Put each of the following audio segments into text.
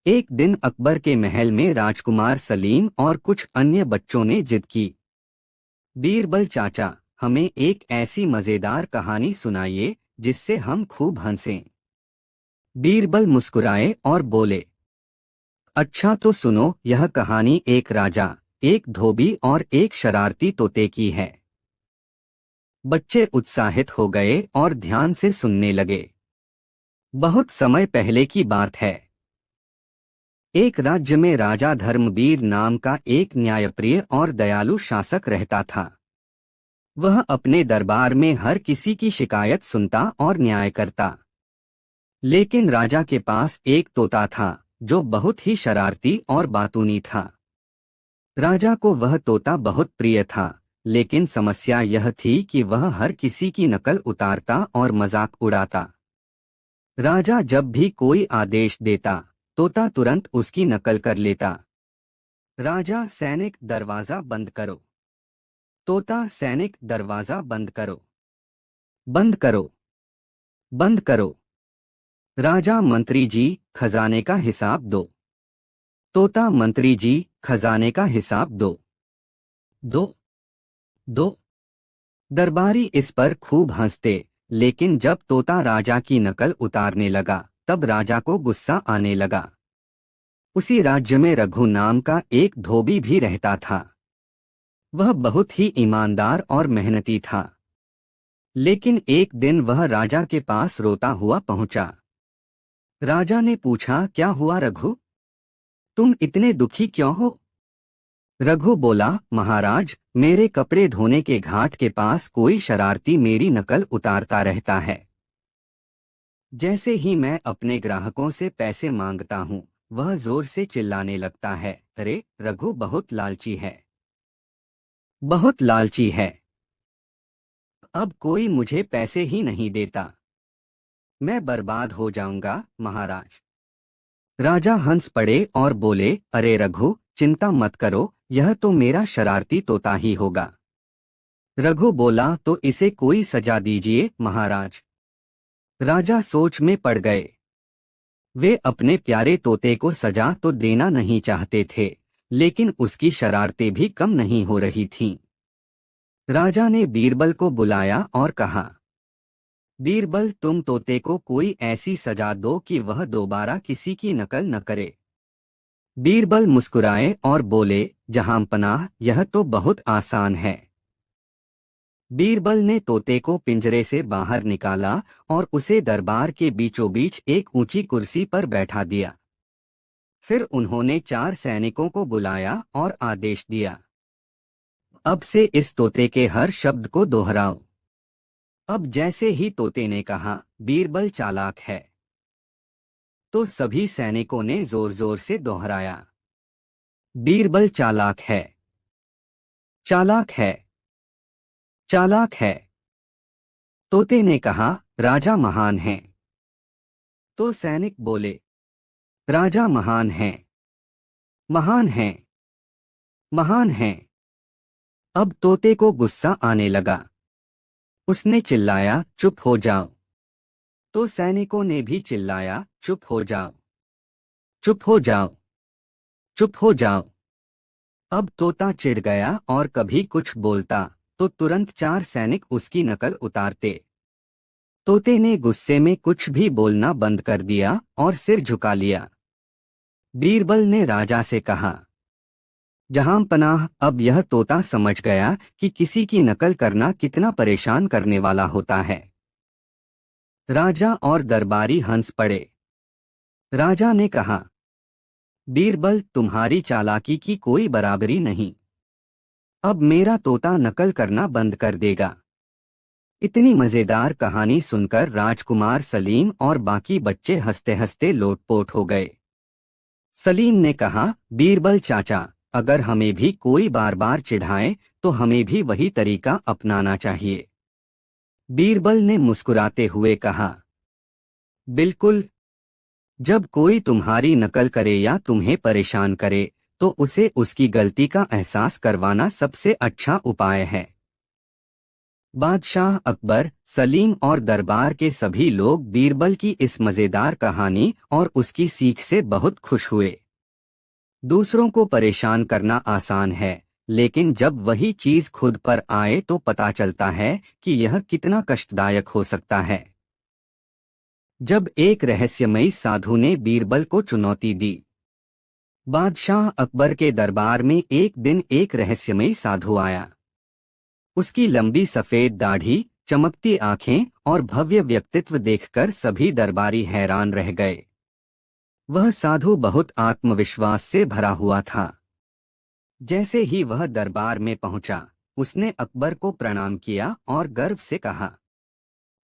एक दिन अकबर के महल में राजकुमार सलीम और कुछ अन्य बच्चों ने जिद की, बीरबल चाचा, हमें एक ऐसी मजेदार कहानी सुनाइए जिससे हम खूब हंसें। बीरबल मुस्कुराए और बोले, अच्छा तो सुनो, यह कहानी एक राजा, एक धोबी और एक शरारती तोते की है। बच्चे उत्साहित हो गए और ध्यान से सुनने लगे। बहुत समय पहले की बात है। एक राज्य में राजा धर्मवीर नाम का एक न्यायप्रिय और दयालु शासक रहता था। वह अपने दरबार में हर किसी की शिकायत सुनता और न्याय करता। लेकिन राजा के पास एक तोता था जो बहुत ही शरारती और बातूनी था। राजा को वह तोता बहुत प्रिय था, लेकिन समस्या यह थी कि वह हर किसी की नकल उतारता और मजाक उड़ाता। राजा जब भी कोई आदेश देता, तोता तुरंत उसकी नकल कर लेता। राजा, सैनिक दरवाजा बंद करो। तोता, सैनिक दरवाजा बंद करो। बंद करो। बंद करो। राजा, मंत्री जी, खजाने का हिसाब दो। तोता, मंत्री जी, खजाने का हिसाब दो। दो। दो। दरबारी इस पर खूब हंसते, लेकिन जब तोता राजा की नकल उतारने लगा, तब राजा को गुस्सा आने लगा। उसी राज्य में रघु नाम का एक धोबी भी रहता था। वह बहुत ही ईमानदार और मेहनती था। लेकिन एक दिन वह राजा के पास रोता हुआ पहुंचा। राजा ने पूछा, क्या हुआ रघु? तुम इतने दुखी क्यों हो? रघु बोला, महाराज, मेरे कपड़े धोने के घाट के पास कोई शरारती मेरी नकल उतारता रहता है। जैसे ही मैं अपने ग्राहकों से पैसे मांगता हूँ, वह जोर से चिल्लाने लगता है, अरे रघु बहुत लालची है, बहुत लालची है। अब कोई मुझे पैसे ही नहीं देता। मैं बर्बाद हो जाऊंगा महाराज। राजा हंस पड़े और बोले, अरे रघु, चिंता मत करो, यह तो मेरा शरारती तोता ही होगा। रघु बोला, तो इसे कोई सजा दीजिए महाराज। राजा सोच में पड़ गए। वे अपने प्यारे तोते को सजा तो देना नहीं चाहते थे, लेकिन उसकी शरारतें भी कम नहीं हो रही थीं। राजा ने बीरबल को बुलाया और कहा, बीरबल, तुम तोते को कोई ऐसी सजा दो कि वह दोबारा किसी की नकल न करे। बीरबल मुस्कुराए और बोले, जहांपनाह, यह तो बहुत आसान है। बीरबल ने तोते को पिंजरे से बाहर निकाला और उसे दरबार के बीचों बीच एक ऊंची कुर्सी पर बैठा दिया। फिर उन्होंने 4 सैनिकों को बुलाया और आदेश दिया, अब से इस तोते के हर शब्द को दोहराओ। अब जैसे ही तोते ने कहा, बीरबल चालाक है, तो सभी सैनिकों ने जोर जोर से दोहराया, बीरबल चालाक है, चालाक है, चालाक है। तोते ने कहा, राजा महान है। तो सैनिक बोले, राजा महान है, महान है, महान है। अब तोते को गुस्सा आने लगा। उसने चिल्लाया, चुप हो जाओ। तो सैनिकों ने भी चिल्लाया, चुप हो जाओ, चुप हो जाओ, चुप हो जाओ। अब तोता चिढ़ गया और कभी कुछ बोलता तो तुरंत 4 सैनिक उसकी नकल उतारते। तोते ने गुस्से में कुछ भी बोलना बंद कर दिया और सिर झुका लिया। बीरबल ने राजा से कहा, जहांपनाह, अब यह तोता समझ गया कि किसी की नकल करना कितना परेशान करने वाला होता है। राजा और दरबारी हंस पड़े। राजा ने कहा, बीरबल, तुम्हारी चालाकी की कोई बराबरी नहीं। अब मेरा तोता नकल करना बंद कर देगा। इतनी मजेदार कहानी सुनकर राजकुमार सलीम और बाकी बच्चे हंसते हंसते लोटपोट हो गए। सलीम ने कहा, बीरबल चाचा, अगर हमें भी कोई बार बार चिढ़ाए तो हमें भी वही तरीका अपनाना चाहिए। बीरबल ने मुस्कुराते हुए कहा, बिल्कुल। जब कोई तुम्हारी नकल करे या तुम्हें परेशान करे, तो उसे उसकी गलती का एहसास करवाना सबसे अच्छा उपाय है। बादशाह अकबर, सलीम और दरबार के सभी लोग बीरबल की इस मजेदार कहानी और उसकी सीख से बहुत खुश हुए। दूसरों को परेशान करना आसान है, लेकिन जब वही चीज खुद पर आए तो पता चलता है कि यह कितना कष्टदायक हो सकता है। जब एक रहस्यमयी साधु ने बीरबल को चुनौती दी। बादशाह अकबर के दरबार में एक दिन एक रहस्यमयी साधु आया। उसकी लंबी सफेद दाढ़ी, चमकती आंखें और भव्य व्यक्तित्व देखकर सभी दरबारी हैरान रह गए। वह साधु बहुत आत्मविश्वास से भरा हुआ था। जैसे ही वह दरबार में पहुंचा, उसने अकबर को प्रणाम किया और गर्व से कहा,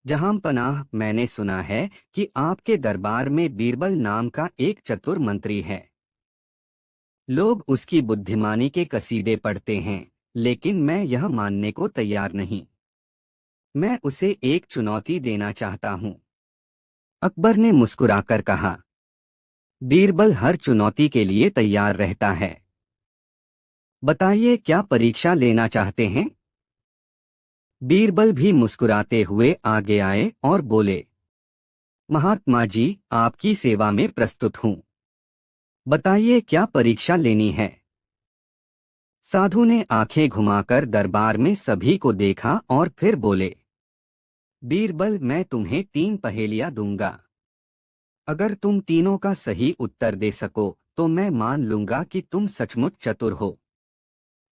जहांपनाह, मैंने सुना है कि आपके दरबार में बीरबल नाम का एक चतुर मंत्री है। लोग उसकी बुद्धिमानी के कसीदे पढ़ते हैं, लेकिन मैं यह मानने को तैयार नहीं। मैं उसे एक चुनौती देना चाहता हूँ। अकबर ने मुस्कुराकर कहा, बीरबल हर चुनौती के लिए तैयार रहता है। बताइए, क्या परीक्षा लेना चाहते हैं? बीरबल भी मुस्कुराते हुए आगे आए और बोले, महात्मा जी, आपकी सेवा में प्रस्तुत हूँ। बताइए, क्या परीक्षा लेनी है? साधु ने आंखें घुमाकर दरबार में सभी को देखा और फिर बोले, बीरबल, मैं तुम्हें 3 पहेलियां दूंगा। अगर तुम तीनों का सही उत्तर दे सको तो मैं मान लूंगा कि तुम सचमुच चतुर हो।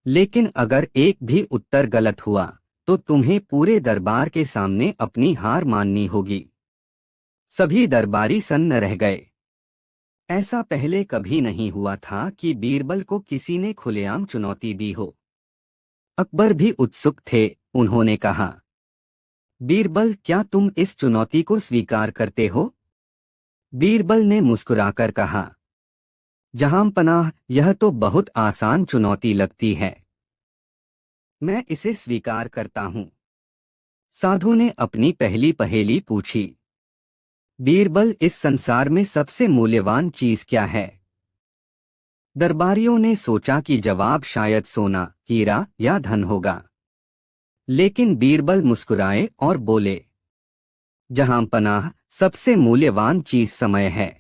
लेकिन अगर एक भी उत्तर गलत हुआ तो तुम्हें पूरे दरबार के सामने अपनी हार माननी होगी। सभी दरबारी सन्न रह गए। ऐसा पहले कभी नहीं हुआ था कि बीरबल को किसी ने खुलेआम चुनौती दी हो। अकबर भी उत्सुक थे। उन्होंने कहा, बीरबल, क्या तुम इस चुनौती को स्वीकार करते हो? बीरबल ने मुस्कुराकर कहा, जहांपनाह, यह तो बहुत आसान चुनौती लगती है। मैं इसे स्वीकार करता हूँ। साधु ने अपनी पहली पहेली पूछी, बीरबल, इस संसार में सबसे मूल्यवान चीज क्या है? दरबारियों ने सोचा कि जवाब शायद सोना, हीरा या धन होगा। लेकिन बीरबल मुस्कुराए और बोले, जहांपनाह, सबसे मूल्यवान चीज समय है।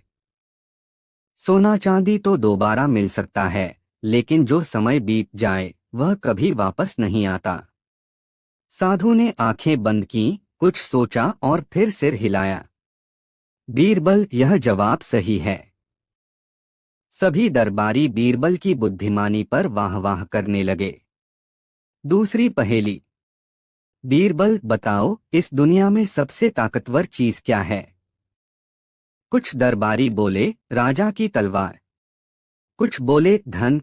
सोना चांदी तो दोबारा मिल सकता है, लेकिन जो समय बीत जाए वह कभी वापस नहीं आता। साधु ने आंखें बंद की, कुछ सोचा और फिर सिर हिलाया। बीरबल, यह जवाब सही है। सभी दरबारी बीरबल की बुद्धिमानी पर वाह वाह करने लगे। दूसरी पहेली, बीरबल, बताओ, इस दुनिया में सबसे ताकतवर चीज क्या है? कुछ दरबारी बोले, राजा की तलवार। कुछ बोले धन,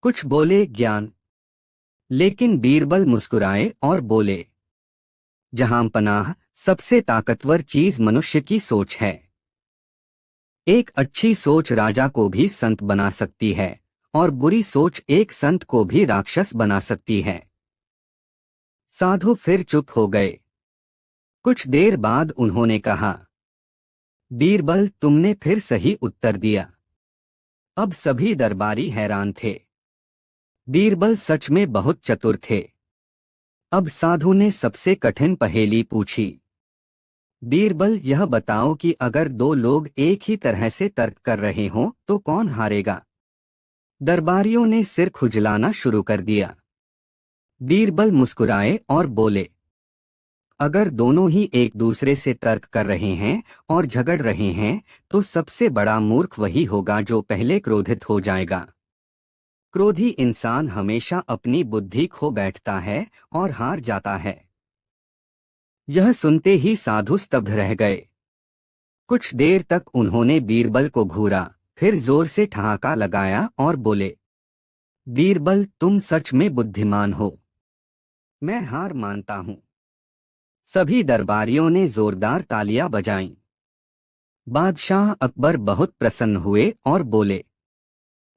कुछ बोले ज्ञान। लेकिन बीरबल मुस्कुराए और बोले, जहांपनाह, सबसे ताकतवर चीज मनुष्य की सोच है। एक अच्छी सोच राजा को भी संत बना सकती है, और बुरी सोच एक संत को भी राक्षस बना सकती है। साधु फिर चुप हो गए। कुछ देर बाद उन्होंने कहा, बीरबल, तुमने फिर सही उत्तर दिया। अब सभी दरबारी हैरान थे। बीरबल सच में बहुत चतुर थे। अब साधु ने सबसे कठिन पहेली पूछी, बीरबल, यह बताओ कि अगर 2 लोग एक ही तरह से तर्क कर रहे हों तो कौन हारेगा? दरबारियों ने सिर खुजलाना शुरू कर दिया। बीरबल मुस्कुराए और बोले, अगर दोनों ही एक दूसरे से तर्क कर रहे हैं और झगड़ रहे हैं तो सबसे बड़ा मूर्ख वही होगा जो पहले क्रोधित हो जाएगा। क्रोधी इंसान हमेशा अपनी बुद्धि खो बैठता है और हार जाता है। यह सुनते ही साधु स्तब्ध रह गए। कुछ देर तक उन्होंने बीरबल को घूरा, फिर जोर से ठहाका लगाया और बोले, बीरबल, तुम सच में बुद्धिमान हो। मैं हार मानता हूं। सभी दरबारियों ने जोरदार तालियां बजाईं। बादशाह अकबर बहुत प्रसन्न हुए और बोले,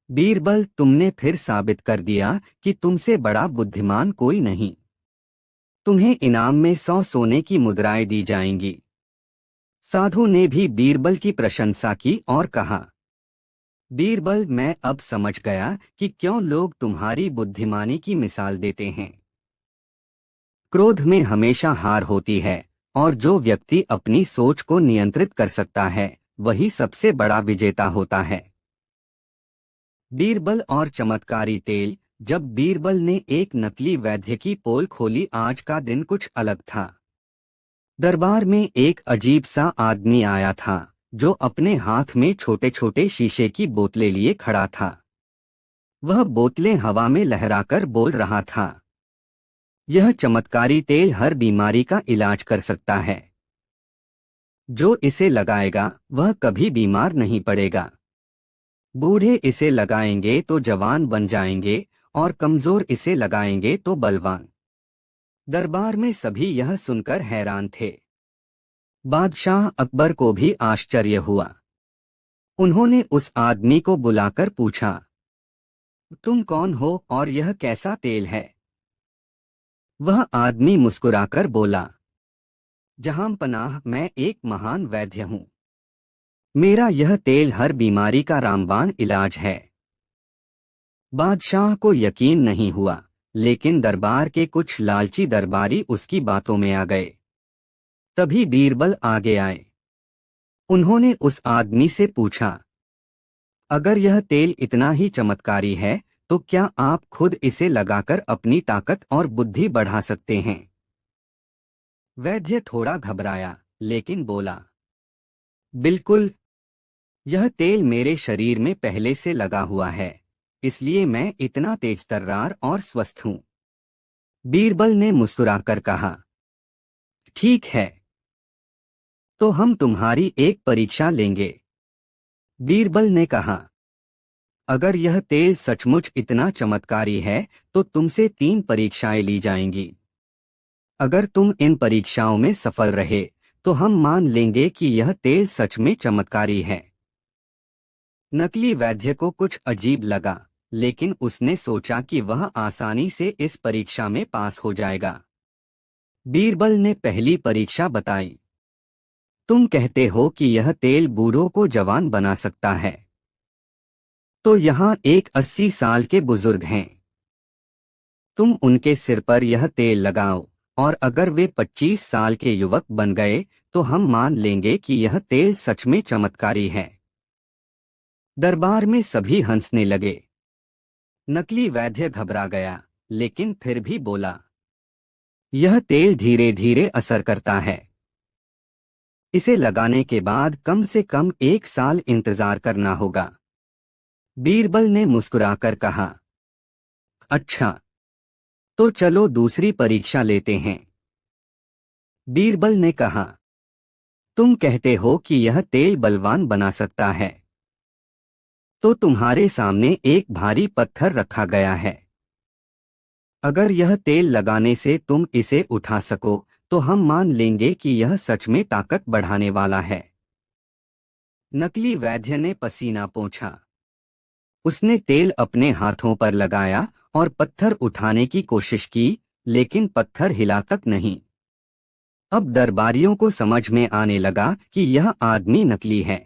बीरबल, तुमने फिर साबित कर दिया कि तुमसे बड़ा बुद्धिमान कोई नहीं। तुम्हें इनाम में 100 सोने की मुद्राएं दी जाएंगी। साधु ने भी बीरबल की प्रशंसा की और कहा, बीरबल, मैं अब समझ गया कि क्यों लोग तुम्हारी बुद्धिमानी की मिसाल देते हैं। क्रोध में हमेशा हार होती है और जो व्यक्ति अपनी सोच को नियंत्रित कर सकता है वही सबसे बड़ा विजेता होता है। बीरबल और चमत्कारी तेल। जब बीरबल ने एक नकली वैद्य की पोल खोली, आज का दिन कुछ अलग था। दरबार में एक अजीब सा आदमी आया था जो अपने हाथ में छोटे छोटे शीशे की बोतलें लिए खड़ा था। वह बोतलें हवा में लहराकर बोल रहा था, यह चमत्कारी तेल हर बीमारी का इलाज कर सकता है। जो इसे लगाएगा वह कभी बीमार नहीं पड़ेगा। बूढ़े इसे लगाएंगे तो जवान बन जाएंगे और कमजोर इसे लगाएंगे तो बलवान। दरबार में सभी यह सुनकर हैरान थे। बादशाह अकबर को भी आश्चर्य हुआ। उन्होंने उस आदमी को बुलाकर पूछा, तुम कौन हो और यह कैसा तेल है? वह आदमी मुस्कुराकर बोला, जहां पनाह, मैं एक महान वैद्य हूँ। मेरा यह तेल हर बीमारी का रामबाण इलाज है। बादशाह को यकीन नहीं हुआ, लेकिन दरबार के कुछ लालची दरबारी उसकी बातों में आ गए। तभी बीरबल आगे आए। उन्होंने उस आदमी से पूछा, अगर यह तेल इतना ही चमत्कारी है तो क्या आप खुद इसे लगाकर अपनी ताकत और बुद्धि बढ़ा सकते हैं? वैद्य थोड़ा घबराया लेकिन बोला, बिल्कुल। यह तेल मेरे शरीर में पहले से लगा हुआ है, इसलिए मैं इतना तेजतर्रार और स्वस्थ हूँ। बीरबल ने मुस्कुराकर कहा, ठीक है, तो हम तुम्हारी एक परीक्षा लेंगे। बीरबल ने कहा, अगर यह तेल सचमुच इतना चमत्कारी है तो तुमसे 3 परीक्षाएं ली जाएंगी। अगर तुम इन परीक्षाओं में सफल रहे तो हम मान लेंगे कि यह तेल सच में चमत्कारी है। नकली वैद्य को कुछ अजीब लगा, लेकिन उसने सोचा कि वह आसानी से इस परीक्षा में पास हो जाएगा। बीरबल ने पहली परीक्षा बताई, तुम कहते हो कि यह तेल बूढ़ों को जवान बना सकता है। तो यहाँ एक 80 साल के बुजुर्ग हैं। तुम उनके सिर पर यह तेल लगाओ और अगर वे 25 साल के युवक बन गए तो हम मान लेंगे कि यह तेल सच में चमत्कारी है। दरबार में सभी हंसने लगे। नकली वैद्य घबरा गया, लेकिन फिर भी बोला, यह तेल धीरे धीरे असर करता है। इसे लगाने के बाद कम से कम 1 साल इंतजार करना होगा। बीरबल ने मुस्कुराकर कहा, अच्छा, तो चलो दूसरी परीक्षा लेते हैं। बीरबल ने कहा, तुम कहते हो कि यह तेल बलवान बना सकता है। तो तुम्हारे सामने एक भारी पत्थर रखा गया है। अगर यह तेल लगाने से तुम इसे उठा सको तो हम मान लेंगे कि यह सच में ताकत बढ़ाने वाला है। नकली वैद्य ने पसीना पोंछा। उसने तेल अपने हाथों पर लगाया और पत्थर उठाने की कोशिश की, लेकिन पत्थर हिला तक नहीं। अब दरबारियों को समझ में आने लगा कि यह आदमी नकली है।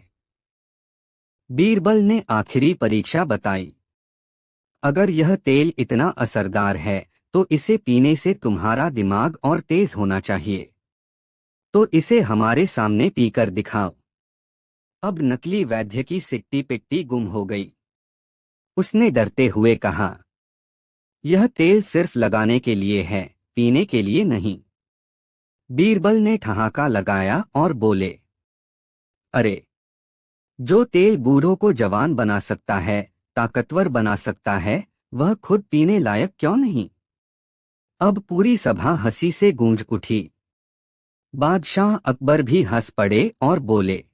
बीरबल ने आखिरी परीक्षा बताई, अगर यह तेल इतना असरदार है तो इसे पीने से तुम्हारा दिमाग और तेज होना चाहिए। तो इसे हमारे सामने पीकर दिखाओ। अब नकली वैद्य की सिट्टी पिट्टी गुम हो गई। उसने डरते हुए कहा, यह तेल सिर्फ लगाने के लिए है, पीने के लिए नहीं। बीरबल ने ठहाका लगाया और बोले, अरे, जो तेल बूढ़ों को जवान बना सकता है, ताकतवर बना सकता है, वह खुद पीने लायक क्यों नहीं? अब पूरी सभा हंसी से गूंज उठी। बादशाह अकबर भी हंस पड़े और बोले,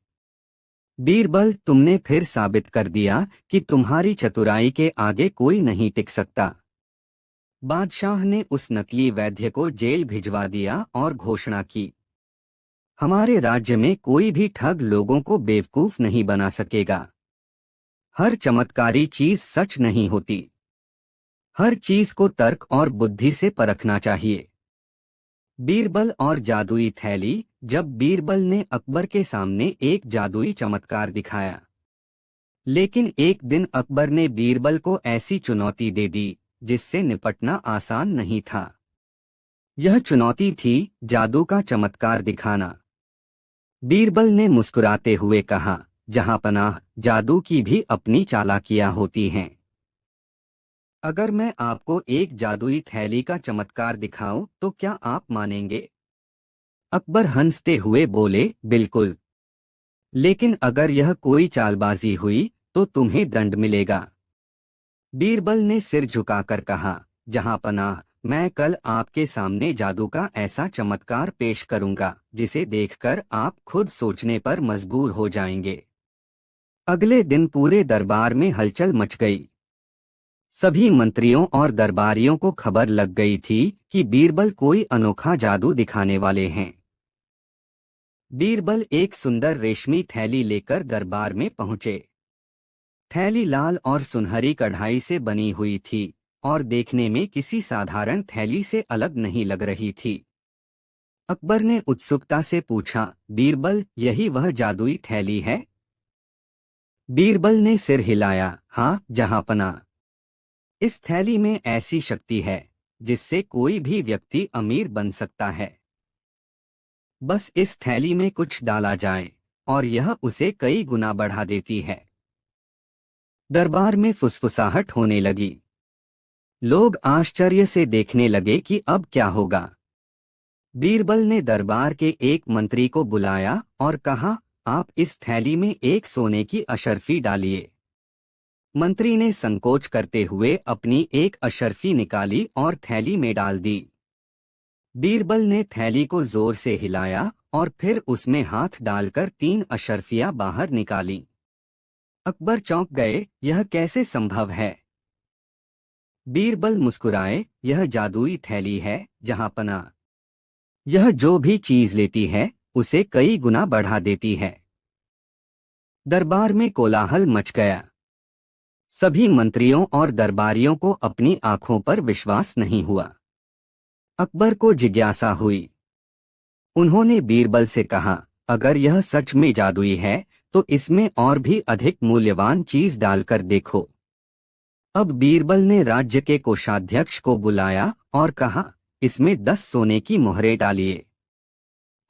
बीरबल, तुमने फिर साबित कर दिया कि तुम्हारी चतुराई के आगे कोई नहीं टिक सकता। बादशाह ने उस नकली वैद्य को जेल भिजवा दिया और घोषणा की, हमारे राज्य में कोई भी ठग लोगों को बेवकूफ नहीं बना सकेगा। हर चमत्कारी चीज सच नहीं होती। हर चीज को तर्क और बुद्धि से परखना चाहिए। बीरबल और जादुई थैली। जब बीरबल ने अकबर के सामने एक जादुई चमत्कार दिखाया, लेकिन एक दिन अकबर ने बीरबल को ऐसी चुनौती दे दी जिससे निपटना आसान नहीं था। यह चुनौती थी, जादू का चमत्कार दिखाना। बीरबल ने मुस्कुराते हुए कहा, जहां पनाह, जादू की भी अपनी चालाकियां होती हैं। अगर मैं आपको एक जादुई थैली का चमत्कार दिखाऊं तो क्या आप मानेंगे? अकबर हंसते हुए बोले, बिल्कुल। लेकिन अगर यह कोई चालबाजी हुई तो तुम्हें दंड मिलेगा। बीरबल ने सिर झुकाकर कहा, जहां पनाह, मैं कल आपके सामने जादू का ऐसा चमत्कार पेश करूंगा जिसे देखकर आप खुद सोचने पर मजबूर हो जाएंगे। अगले दिन पूरे दरबार में हलचल मच गई। सभी मंत्रियों और दरबारियों को खबर लग गई थी कि बीरबल कोई अनोखा जादू दिखाने वाले हैं। बीरबल एक सुंदर रेशमी थैली लेकर दरबार में पहुंचे। थैली लाल और सुनहरी कढ़ाई से बनी हुई थी और देखने में किसी साधारण थैली से अलग नहीं लग रही थी। अकबर ने उत्सुकता से पूछा, बीरबल, यही वह जादुई थैली है? बीरबल ने सिर हिलाया, हाँ जहांपना। इस थैली में ऐसी शक्ति है जिससे कोई भी व्यक्ति अमीर बन सकता है। बस इस थैली में कुछ डाला जाए और यह उसे कई गुना बढ़ा देती है। दरबार में फुसफुसाहट होने लगी। लोग आश्चर्य से देखने लगे कि अब क्या होगा। बीरबल ने दरबार के एक मंत्री को बुलाया और कहा, आप इस थैली में एक सोने की अशर्फी डालिए। मंत्री ने संकोच करते हुए अपनी एक अशर्फी निकाली और थैली में डाल दी। बीरबल ने थैली को जोर से हिलाया और फिर उसमें हाथ डालकर 3 अशर्फियां बाहर निकाली। अकबर चौंक गए, यह कैसे संभव है? बीरबल मुस्कुराए, यह जादुई थैली है जहांपना। यह जो भी चीज लेती है उसे कई गुना बढ़ा देती है। दरबार में कोलाहल मच गया। सभी मंत्रियों और दरबारियों को अपनी आंखों पर विश्वास नहीं हुआ। अकबर को जिज्ञासा हुई। उन्होंने बीरबल से कहा, अगर यह सच में जादुई है तो इसमें और भी अधिक मूल्यवान चीज डालकर देखो। अब बीरबल ने राज्य के कोषाध्यक्ष को बुलाया और कहा, इसमें 10 सोने की मोहरें डालिए।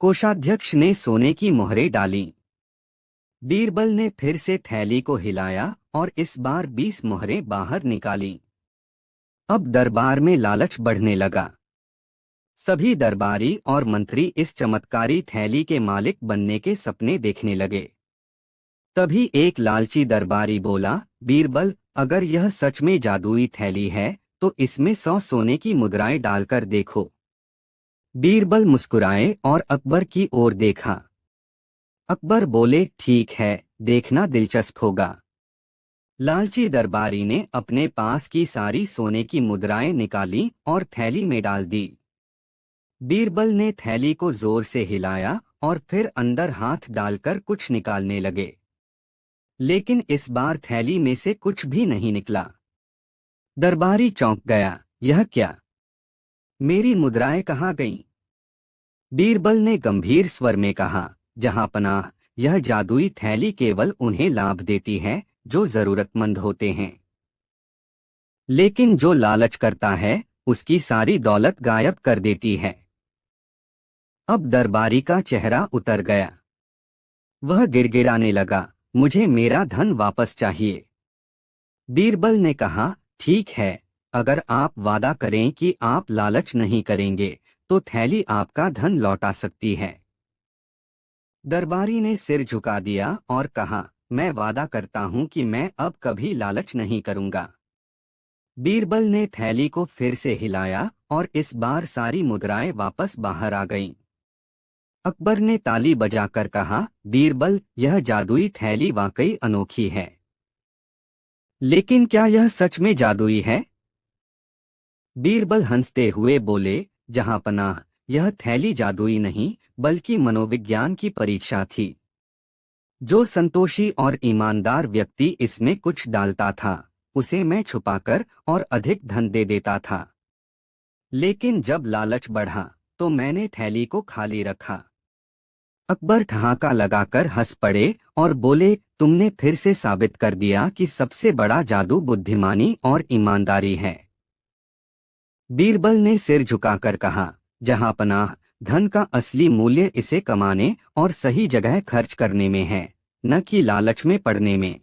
कोषाध्यक्ष ने सोने की मोहरें डाली। बीरबल ने फिर से थैली को हिलाया और इस बार 20 मोहरें बाहर निकाली। अब दरबार में लालच बढ़ने लगा। सभी दरबारी और मंत्री इस चमत्कारी थैली के मालिक बनने के सपने देखने लगे। तभी एक लालची दरबारी बोला, बीरबल, अगर यह सच में जादुई थैली है तो इसमें 100 सोने की मुद्राएं डालकर देखो। बीरबल मुस्कुराए और अकबर की ओर देखा। अकबर बोले, ठीक है, देखना दिलचस्प होगा। लालची दरबारी ने अपने पास की सारी सोने की मुद्राएं निकाली और थैली में डाल दी। बीरबल ने थैली को जोर से हिलाया और फिर अंदर हाथ डालकर कुछ निकालने लगे। लेकिन इस बार थैली में से कुछ भी नहीं निकला। दरबारी चौंक गया, यह क्या? मेरी मुद्राएं कहाँ गईं? बीरबल ने गंभीर स्वर में कहा, जहांपनाह, यह जादुई थैली केवल उन्हें लाभ देती है जो जरूरतमंद होते हैं। लेकिन जो लालच करता है उसकी सारी दौलत गायब कर देती है। अब दरबारी का चेहरा उतर गया। वह गिड़गिड़ाने लगा, मुझे मेरा धन वापस चाहिए। बीरबल ने कहा, ठीक है, अगर आप वादा करें कि आप लालच नहीं करेंगे तो थैली आपका धन लौटा सकती है। दरबारी ने सिर झुका दिया और कहा, मैं वादा करता हूं कि मैं अब कभी लालच नहीं करूंगा। बीरबल ने थैली को फिर से हिलाया और इस बार सारी मुद्राएं वापस बाहर आ गईं। अकबर ने ताली बजाकर कहा, बीरबल, यह जादुई थैली वाकई अनोखी है। लेकिन क्या यह सच में जादुई है? बीरबल हंसते हुए बोले, जहांपनाह, यह थैली जादुई नहीं बल्कि मनोविज्ञान की परीक्षा थी। जो संतोषी और ईमानदार व्यक्ति इसमें कुछ डालता था उसे मैं छुपाकर और अधिक धन दे देता था। लेकिन जब लालच बढ़ा तो मैंने थैली को खाली रखा। अकबर ठहाका लगाकर हंस पड़े और बोले, तुमने फिर से साबित कर दिया कि सबसे बड़ा जादू बुद्धिमानी और ईमानदारी है। बीरबल ने सिर झुकाकर कहा, जहांपनाह, धन का असली मूल्य इसे कमाने और सही जगह खर्च करने में है, न कि लालच में पड़ने में।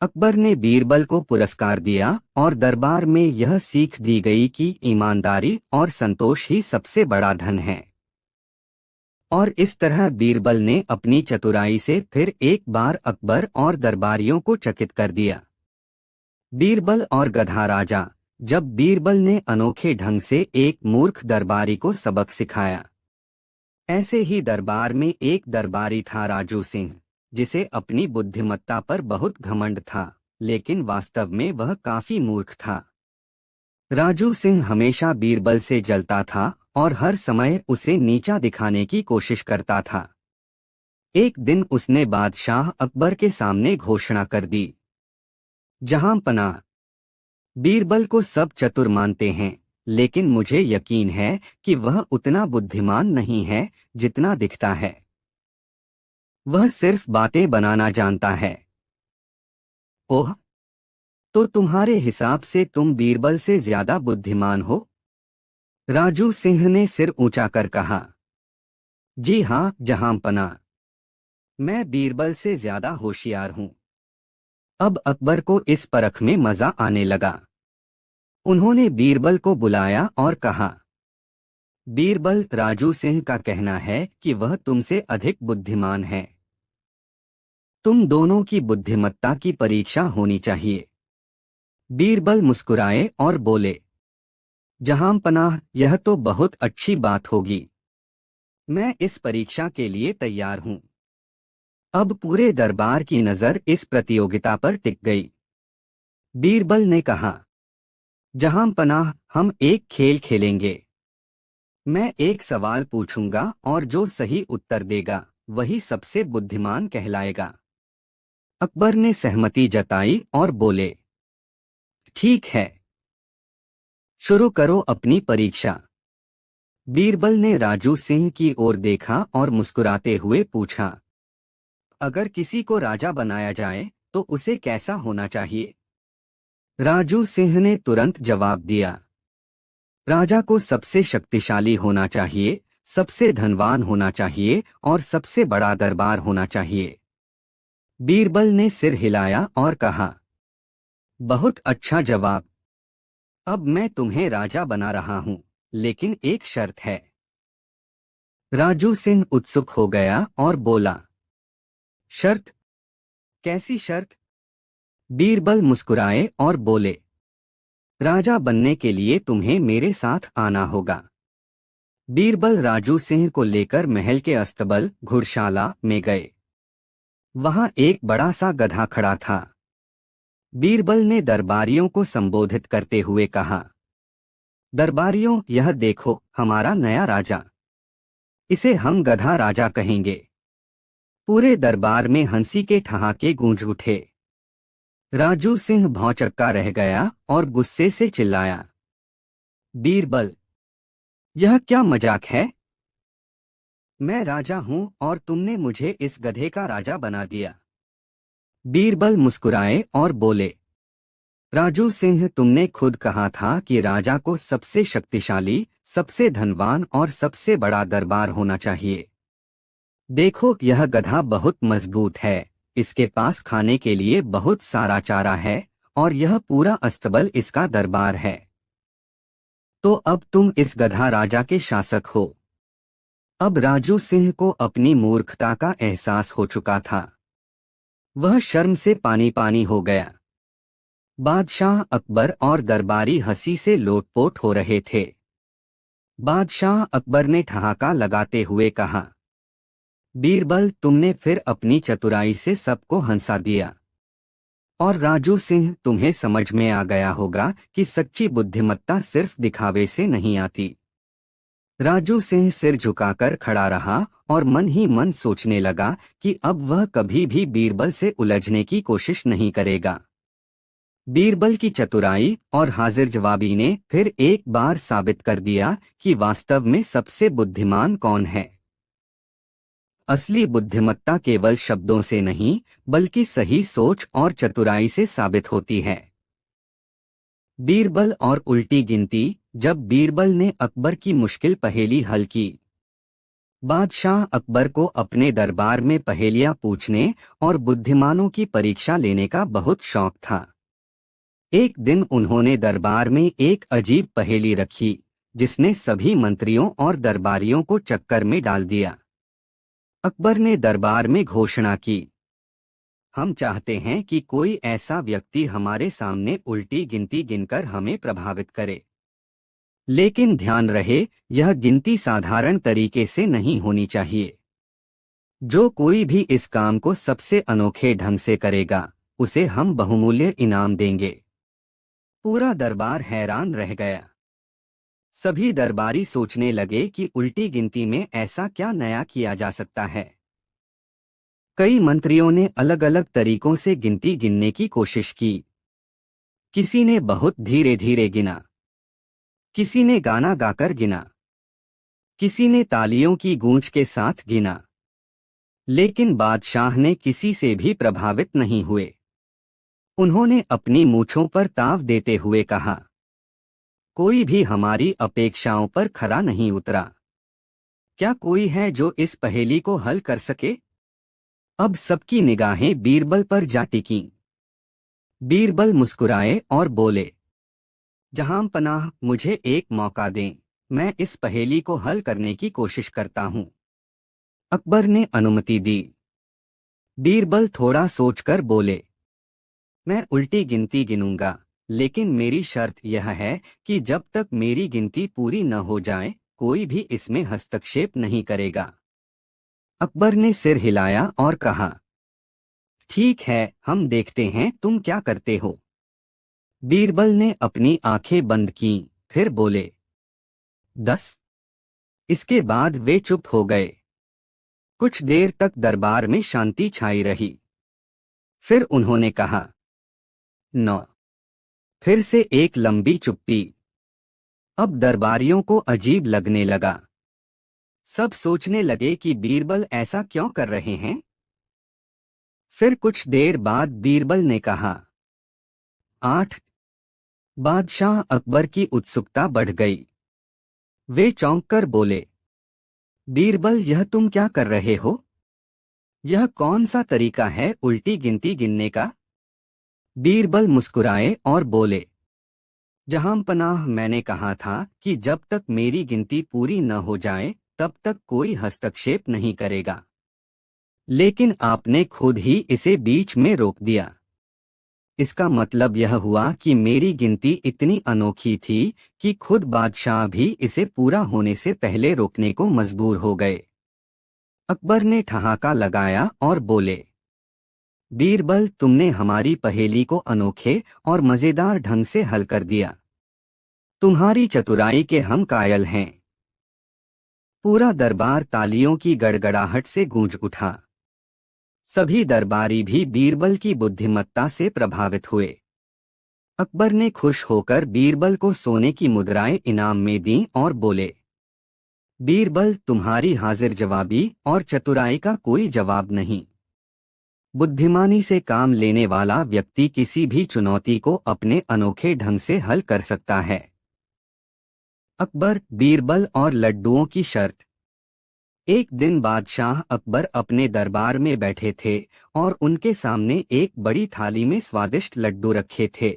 अकबर ने बीरबल को पुरस्कार दिया और दरबार में यह सीख दी गई कि ईमानदारी और संतोष ही सबसे बड़ा धन है। और इस तरह बीरबल ने अपनी चतुराई से फिर एक बार अकबर और दरबारियों को चकित कर दिया। बीरबल और गधा राजा। जब बीरबल ने अनोखे ढंग से एक मूर्ख दरबारी को सबक सिखाया। ऐसे ही दरबार में एक दरबारी था राजू सिंह, जिसे अपनी बुद्धिमत्ता पर बहुत घमंड था, लेकिन वास्तव में वह काफी मूर्ख था। राजू सिंह हमेशा बीरबल से जलता था और हर समय उसे नीचा दिखाने की कोशिश करता था। एक दिन उसने बादशाह अकबर के सामने घोषणा कर दी, जहांपनाह, बीरबल को सब चतुर मानते हैं, लेकिन मुझे यकीन है कि वह उतना बुद्धिमान नहीं है जितना दिखता है। वह सिर्फ बातें बनाना जानता है। ओह, तो तुम्हारे हिसाब से तुम बीरबल से ज्यादा बुद्धिमान हो? राजू सिंह ने सिर ऊंचा कर कहा। जी हाँ जहांपनाह, मैं बीरबल से ज्यादा होशियार हूँ। अब अकबर को इस परख में मजा आने लगा। उन्होंने बीरबल को बुलाया और कहा, बीरबल, राजू सिंह का कहना है कि वह तुमसे अधिक बुद्धिमान है। तुम दोनों की बुद्धिमत्ता की परीक्षा होनी चाहिए। बीरबल मुस्कुराए और बोले, जहांपनाह, यह तो बहुत अच्छी बात होगी। मैं इस परीक्षा के लिए तैयार हूँ। अब पूरे दरबार की नजर इस प्रतियोगिता पर टिक गई। बीरबल ने कहा, जहांपनाह, हम एक खेल खेलेंगे। मैं एक सवाल पूछूंगा और जो सही उत्तर देगा वही सबसे बुद्धिमान कहलाएगा। अकबर ने सहमति जताई और बोले, ठीक है, शुरू करो अपनी परीक्षा। बीरबल ने राजू सिंह की ओर देखा और मुस्कुराते हुए पूछा, अगर किसी को राजा बनाया जाए तो उसे कैसा होना चाहिए? राजू सिंह ने तुरंत जवाब दिया, राजा को सबसे शक्तिशाली होना चाहिए, सबसे धनवान होना चाहिए और सबसे बड़ा दरबार होना चाहिए। बीरबल ने सिर हिलाया और कहा, बहुत अच्छा जवाब। अब मैं तुम्हें राजा बना रहा हूं, लेकिन एक शर्त है। राजू सिंह उत्सुक हो गया और बोला, शर्त? कैसी शर्त? बीरबल मुस्कुराए और बोले, राजा बनने के लिए तुम्हें मेरे साथ आना होगा। बीरबल राजू सिंह को लेकर महल के अस्तबल घुड़शाला में गए। वहां एक बड़ा सा गधा खड़ा था। बीरबल ने दरबारियों को संबोधित करते हुए कहा, दरबारियों, यह देखो हमारा नया राजा। इसे हम गधा राजा कहेंगे। पूरे दरबार में हंसी के ठहाके गूंज उठे। राजू सिंह भौंचक्का रह गया और गुस्से से चिल्लाया, बीरबल, यह क्या मजाक है? मैं राजा हूं और तुमने मुझे इस गधे का राजा बना दिया। बीरबल मुस्कुराए और बोले, राजू सिंह, तुमने खुद कहा था कि राजा को सबसे शक्तिशाली, सबसे धनवान और सबसे बड़ा दरबार होना चाहिए। देखो, यह गधा बहुत मजबूत है, इसके पास खाने के लिए बहुत सारा चारा है और यह पूरा अस्तबल इसका दरबार है। तो अब तुम इस गधा राजा के शासक हो। अब राजू सिंह को अपनी मूर्खता का एहसास हो चुका था। वह शर्म से पानी पानी हो गया। बादशाह अकबर और दरबारी हंसी से लोटपोट हो रहे थे। बादशाह अकबर ने ठहाका लगाते हुए कहा, बीरबल, तुमने फिर अपनी चतुराई से सबको हंसा दिया। और राजू सिंह, तुम्हें समझ में आ गया होगा कि सच्ची बुद्धिमत्ता सिर्फ दिखावे से नहीं आती। राजू सिंह सिर झुकाकर खड़ा रहा और मन ही मन सोचने लगा कि अब वह कभी भी बीरबल से उलझने की कोशिश नहीं करेगा। बीरबल की चतुराई और हाजिर जवाबी ने फिर एक बार साबित कर दिया कि वास्तव में सबसे बुद्धिमान कौन है। असली बुद्धिमत्ता केवल शब्दों से नहीं, बल्कि सही सोच और चतुराई से साबित होती है। बीरबल और उल्टी गिनती। जब बीरबल ने अकबर की मुश्किल पहेली हल की। बादशाह अकबर को अपने दरबार में पहेलियां पूछने और बुद्धिमानों की परीक्षा लेने का बहुत शौक था। एक दिन उन्होंने दरबार में एक अजीब पहेली रखी, जिसने सभी मंत्रियों और दरबारियों को चक्कर में डाल दिया। अकबर ने दरबार में घोषणा की, हम चाहते हैं कि कोई ऐसा व्यक्ति हमारे सामने उल्टी गिनती गिनकर हमें प्रभावित करे। लेकिन ध्यान रहे, यह गिनती साधारण तरीके से नहीं होनी चाहिए। जो कोई भी इस काम को सबसे अनोखे ढंग से करेगा, उसे हम बहुमूल्य इनाम देंगे। पूरा दरबार हैरान रह गया। सभी दरबारी सोचने लगे कि उल्टी गिनती में ऐसा क्या नया किया जा सकता है। कई मंत्रियों ने अलग अलग तरीकों से गिनती गिनने की कोशिश की। किसी ने बहुत धीरे धीरे गिना, किसी ने गाना गाकर गिना, किसी ने तालियों की गूंज के साथ गिना। लेकिन बादशाह ने किसी से भी प्रभावित नहीं हुए। उन्होंने अपनी मूंछों पर ताव देते हुए कहा, कोई भी हमारी अपेक्षाओं पर खरा नहीं उतरा। क्या कोई है जो इस पहेली को हल कर सके? अब सबकी निगाहें बीरबल पर जा टिकीं। बीरबल मुस्कुराए और बोले, जहां पनाह, मुझे एक मौका दें, मैं इस पहेली को हल करने की कोशिश करता हूं। अकबर ने अनुमति दी। बीरबल थोड़ा सोचकर बोले, मैं उल्टी गिनती गिनूंगा, लेकिन मेरी शर्त यह है कि जब तक मेरी गिनती पूरी न हो जाए, कोई भी इसमें हस्तक्षेप नहीं करेगा। अकबर ने सिर हिलाया और कहा, ठीक है, हम देखते हैं तुम क्या करते हो। बीरबल ने अपनी आंखें बंद कीं, फिर बोले, 10। इसके बाद वे चुप हो गए। कुछ देर तक दरबार में शांति छाई रही। फिर उन्होंने कहा, 9। फिर से एक लंबी चुप्पी। अब दरबारियों को अजीब लगने लगा। सब सोचने लगे कि बीरबल ऐसा क्यों कर रहे हैं। फिर कुछ देर बाद बीरबल ने कहा, 8। बादशाह अकबर की उत्सुकता बढ़ गई। वे चौंक कर बोले, बीरबल, यह तुम क्या कर रहे हो? यह कौन सा तरीका है उल्टी गिनती गिनने का? बीरबल मुस्कुराए और बोले, जहां पनाह, मैंने कहा था कि जब तक मेरी गिनती पूरी न हो जाए, तब तक कोई हस्तक्षेप नहीं करेगा। लेकिन आपने खुद ही इसे बीच में रोक दिया। इसका मतलब यह हुआ कि मेरी गिनती इतनी अनोखी थी कि खुद बादशाह भी इसे पूरा होने से पहले रोकने को मजबूर हो गए। अकबर ने ठहाका लगाया और बोले, बीरबल, तुमने हमारी पहेली को अनोखे और मजेदार ढंग से हल कर दिया। तुम्हारी चतुराई के हम कायल हैं। पूरा दरबार तालियों की गड़गड़ाहट से गूंज उठा। सभी दरबारी भी बीरबल की बुद्धिमत्ता से प्रभावित हुए। अकबर ने खुश होकर बीरबल को सोने की मुद्राएं इनाम में दीं और बोले, बीरबल, तुम्हारी हाजिर जवाबी और चतुराई का कोई जवाब नहीं। बुद्धिमानी से काम लेने वाला व्यक्ति किसी भी चुनौती को अपने अनोखे ढंग से हल कर सकता है। अकबर, बीरबल और लड्डुओं की शर्त। एक दिन बादशाह अकबर अपने दरबार में बैठे थे और उनके सामने एक बड़ी थाली में स्वादिष्ट लड्डू रखे थे।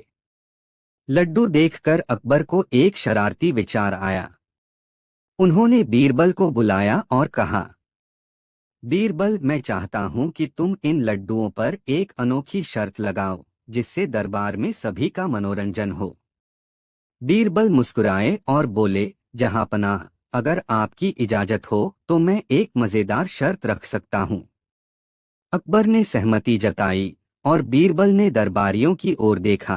लड्डू देखकर अकबर को एक शरारती विचार आया। उन्होंने बीरबल को बुलाया और कहा, बीरबल, मैं चाहता हूं कि तुम इन लड्डुओं पर एक अनोखी शर्त लगाओ, जिससे दरबार में सभी का मनोरंजन हो। बीरबल मुस्कुराए और बोले, जहांपनाह, अगर आपकी इजाजत हो तो मैं एक मजेदार शर्त रख सकता हूं। अकबर ने सहमति जताई और बीरबल ने दरबारियों की ओर देखा।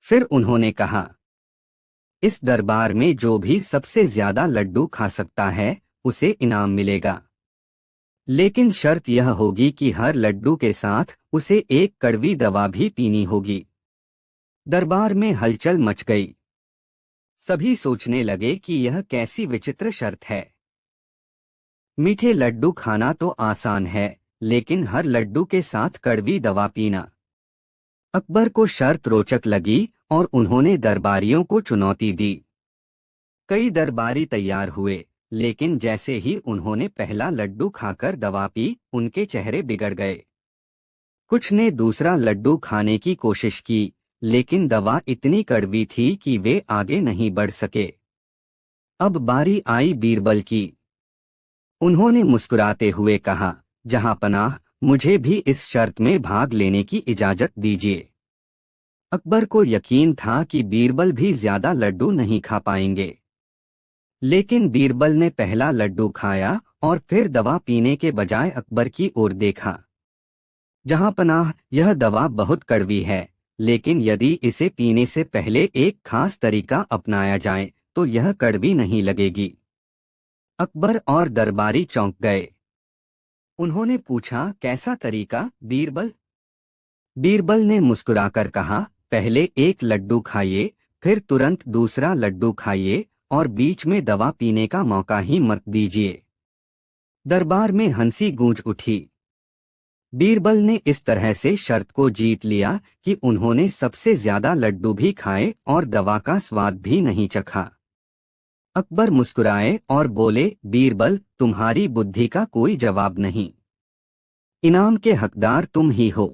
फिर उन्होंने कहा, इस दरबार में जो भी सबसे ज्यादा लड्डू खा सकता है, उसे इनाम मिलेगा। लेकिन शर्त यह होगी कि हर लड्डू के साथ उसे एक कड़वी दवा भी पीनी होगी। दरबार में हलचल मच गई। सभी सोचने लगे कि यह कैसी विचित्र शर्त है। मीठे लड्डू खाना तो आसान है, लेकिन हर लड्डू के साथ कड़वी दवा पीना। अकबर को शर्त रोचक लगी और उन्होंने दरबारियों को चुनौती दी। कई दरबारी तैयार हुए, लेकिन जैसे ही उन्होंने पहला लड्डू खाकर दवा पी, उनके चेहरे बिगड़ गए। कुछ ने दूसरा लड्डू खाने की कोशिश की, लेकिन दवा इतनी कड़वी थी कि वे आगे नहीं बढ़ सके। अब बारी आई बीरबल की। उन्होंने मुस्कुराते हुए कहा, जहां पनाह, मुझे भी इस शर्त में भाग लेने की इजाजत दीजिए। अकबर को यकीन था कि बीरबल भी ज्यादा लड्डू नहीं खा पाएंगे, लेकिन बीरबल ने पहला लड्डू खाया और फिर दवा पीने के बजाय अकबर की ओर देखा। जहां पनाह, यह दवा बहुत कड़वी है, लेकिन यदि इसे पीने से पहले एक खास तरीका अपनाया जाए तो यह कड़वी नहीं लगेगी। अकबर और दरबारी चौंक गए। उन्होंने पूछा, कैसा तरीका बीरबल? बीरबल ने मुस्कुराकर कहा, पहले एक लड्डू खाइए, फिर तुरंत दूसरा लड्डू खाइए और बीच में दवा पीने का मौका ही मत दीजिए। दरबार में हंसी गूंज उठी। बीरबल ने इस तरह से शर्त को जीत लिया कि उन्होंने सबसे ज्यादा लड्डू भी खाए और दवा का स्वाद भी नहीं चखा। अकबर मुस्कुराए और बोले, बीरबल, तुम्हारी बुद्धि का कोई जवाब नहीं। इनाम के हकदार तुम ही हो।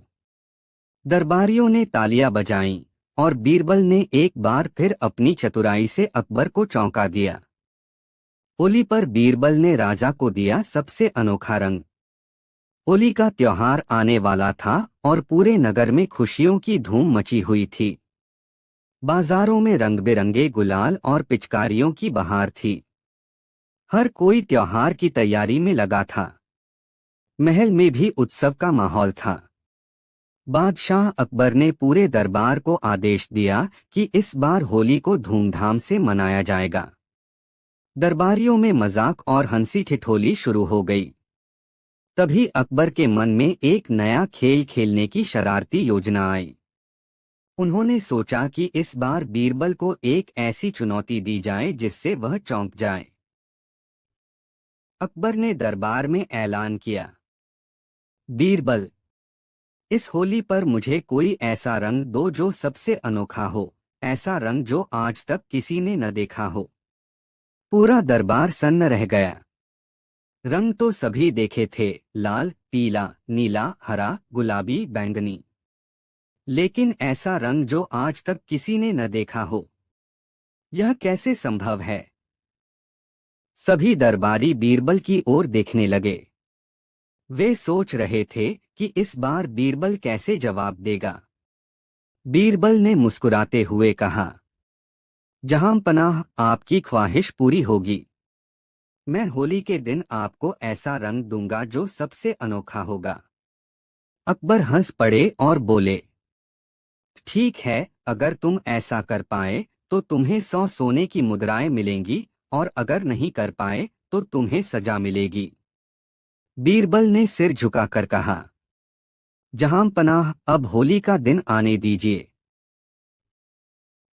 दरबारियों ने तालियां बजाईं और बीरबल ने एक बार फिर अपनी चतुराई से अकबर को चौंका दिया। होली पर बीरबल ने राजा को दिया सबसे अनोखा रंग। होली का त्योहार आने वाला था और पूरे नगर में खुशियों की धूम मची हुई थी। बाजारों में रंग बिरंगे गुलाल और पिचकारियों की बहार थी। हर कोई त्योहार की तैयारी में लगा था। महल में भी उत्सव का माहौल था। बादशाह अकबर ने पूरे दरबार को आदेश दिया कि इस बार होली को धूमधाम से मनाया जाएगा। दरबारियों में मजाक और हंसी ठिठोली शुरू हो गई। तभी अकबर के मन में एक नया खेल खेलने की शरारती योजना आई। उन्होंने सोचा कि इस बार बीरबल को एक ऐसी चुनौती दी जाए जिससे वह चौंक जाए। अकबर ने दरबार में ऐलान किया, बीरबल, इस होली पर मुझे कोई ऐसा रंग दो जो सबसे अनोखा हो, ऐसा रंग जो आज तक किसी ने न देखा हो। पूरा दरबार सन्न रह गया। रंग तो सभी देखे थे, लाल, पीला, नीला, हरा, गुलाबी, बैंगनी, लेकिन ऐसा रंग जो आज तक किसी ने न देखा हो, यह कैसे संभव है? सभी दरबारी बीरबल की ओर देखने लगे। वे सोच रहे थे कि इस बार बीरबल कैसे जवाब देगा। बीरबल ने मुस्कुराते हुए कहा, जहां पनाह, आपकी ख्वाहिश पूरी होगी। मैं होली के दिन आपको ऐसा रंग दूंगा जो सबसे अनोखा होगा। अकबर हंस पड़े और बोले, ठीक है, अगर तुम ऐसा कर पाए तो तुम्हें 100 सोने की मुद्राएं मिलेंगी और अगर नहीं कर पाए तो तुम्हें सजा मिलेगी। बीरबल ने सिर झुकाकर कहा, जहां पनाह, अब होली का दिन आने दीजिए।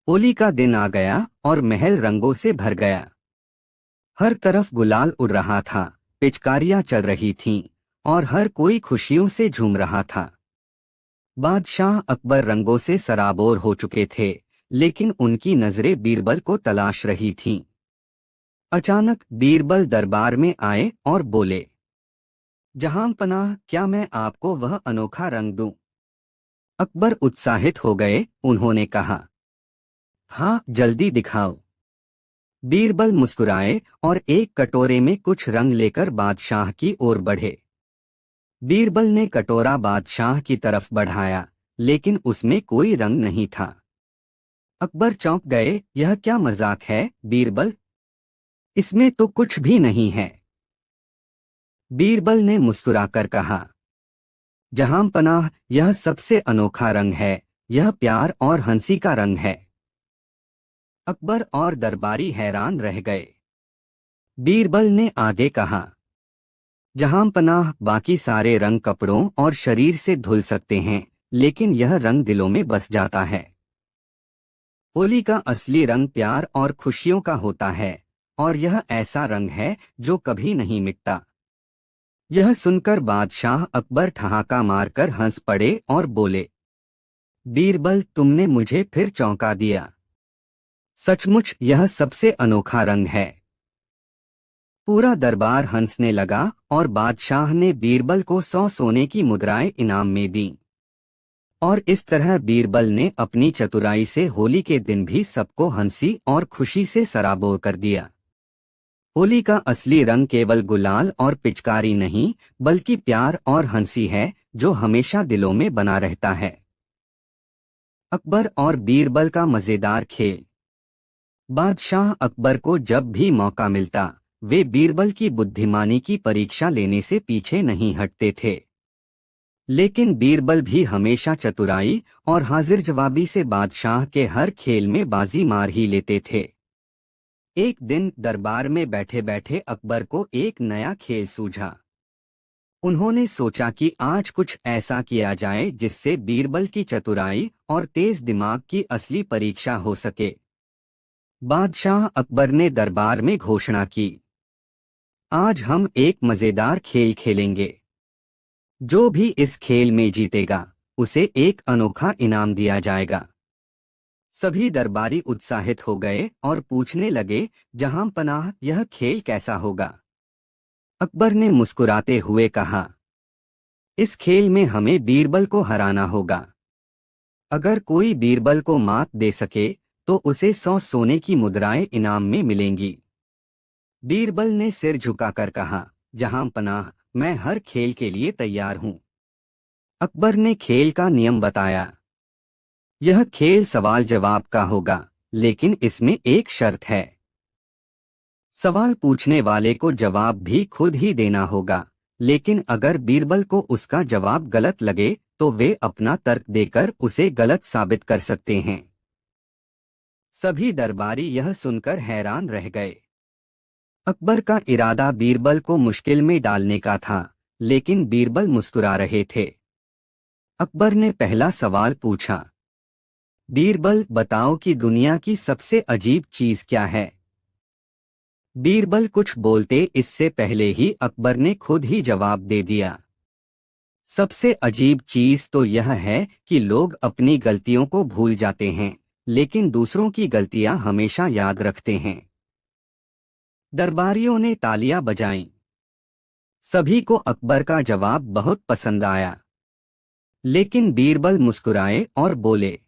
होली का दिन आ गया और महल रंगों से भर गया। हर तरफ गुलाल उड़ रहा था, पिचकारियां चल रही थीं और हर कोई खुशियों से झूम रहा था। बादशाह अकबर रंगों से सराबोर हो चुके थे, लेकिन उनकी नजरें बीरबल को तलाश रही थीं। अचानक बीरबल दरबार में आए और बोले, जहां पनाह, क्या मैं आपको वह अनोखा रंग दूं? अकबर उत्साहित हो गए। उन्होंने कहा, हाँ, जल्दी दिखाओ। बीरबल मुस्कुराए और एक कटोरे में कुछ रंग लेकर बादशाह की ओर बढ़े। बीरबल ने कटोरा बादशाह की तरफ बढ़ाया, लेकिन उसमें कोई रंग नहीं था। अकबर चौंक गए, यह क्या मजाक है बीरबल? इसमें तो कुछ भी नहीं है। बीरबल ने मुस्कुराकर कहा, जहां पनाह, यह सबसे अनोखा रंग है, यह प्यार और हंसी का रंग है। अकबर और दरबारी हैरान रह गए। बीरबल ने आगे कहा, जहां पनाह, बाकी सारे रंग कपड़ों और शरीर से धुल सकते हैं, लेकिन यह रंग दिलों में बस जाता है। होली का असली रंग प्यार और खुशियों का होता है, और यह ऐसा रंग है जो कभी नहीं मिटता। यह सुनकर बादशाह अकबर ठहाका मारकर हंस पड़े और बोले, बीरबल, तुमने मुझे फिर चौंका दिया। सचमुच यह सबसे अनोखा रंग है। पूरा दरबार हंसने लगा और बादशाह ने बीरबल को 100 सोने की मुद्राएं इनाम में दी। और इस तरह बीरबल ने अपनी चतुराई से होली के दिन भी सबको हंसी और खुशी से सराबोर कर दिया। होली का असली रंग केवल गुलाल और पिचकारी नहीं, बल्कि प्यार और हंसी है, जो हमेशा दिलों में बना रहता है। अकबर और बीरबल का मजेदार खेल। बादशाह अकबर को जब भी मौका मिलता, वे बीरबल की बुद्धिमानी की परीक्षा लेने से पीछे नहीं हटते थे। लेकिन बीरबल भी हमेशा चतुराई और हाजिर जवाबी से बादशाह के हर खेल में बाजी मार ही लेते थे। एक दिन दरबार में बैठे बैठे अकबर को एक नया खेल सूझा। उन्होंने सोचा कि आज कुछ ऐसा किया जाए जिससे बीरबल की चतुराई और तेज दिमाग की असली परीक्षा हो सके। बादशाह अकबर ने दरबार में घोषणा की, आज हम एक मजेदार खेल खेलेंगे। जो भी इस खेल में जीतेगा, उसे एक अनोखा इनाम दिया जाएगा। सभी दरबारी उत्साहित हो गए और पूछने लगे, जहां पनाह, यह खेल कैसा होगा? अकबर ने मुस्कुराते हुए कहा, इस खेल में हमें बीरबल को हराना होगा। अगर कोई बीरबल को मात दे सके तो उसे 100 सोने की मुद्राएं इनाम में मिलेंगी। बीरबल ने सिर झुकाकर कहा, जहां पनाह, मैं हर खेल के लिए तैयार हूं। अकबर ने खेल का नियम बताया, यह खेल सवाल जवाब का होगा, लेकिन इसमें एक शर्त है। सवाल पूछने वाले को जवाब भी खुद ही देना होगा, लेकिन अगर बीरबल को उसका जवाब गलत लगे तो वे अपना तर्क देकर उसे गलत साबित कर सकते हैं। सभी दरबारी यह सुनकर हैरान रह गए। अकबर का इरादा बीरबल को मुश्किल में डालने का था, लेकिन बीरबल मुस्कुरा रहे थे। अकबर ने पहला सवाल पूछा, बीरबल, बताओ कि दुनिया की सबसे अजीब चीज क्या है? बीरबल कुछ बोलते इससे पहले ही अकबर ने खुद ही जवाब दे दिया, सबसे अजीब चीज तो यह है कि लोग अपनी गलतियों को भूल जाते हैं, लेकिन दूसरों की गलतियां हमेशा याद रखते हैं। दरबारियों ने तालियां बजाईं। सभी को अकबर का जवाब बहुत पसंद आया। लेकिन बीरबल मुस्कुराए और बोले,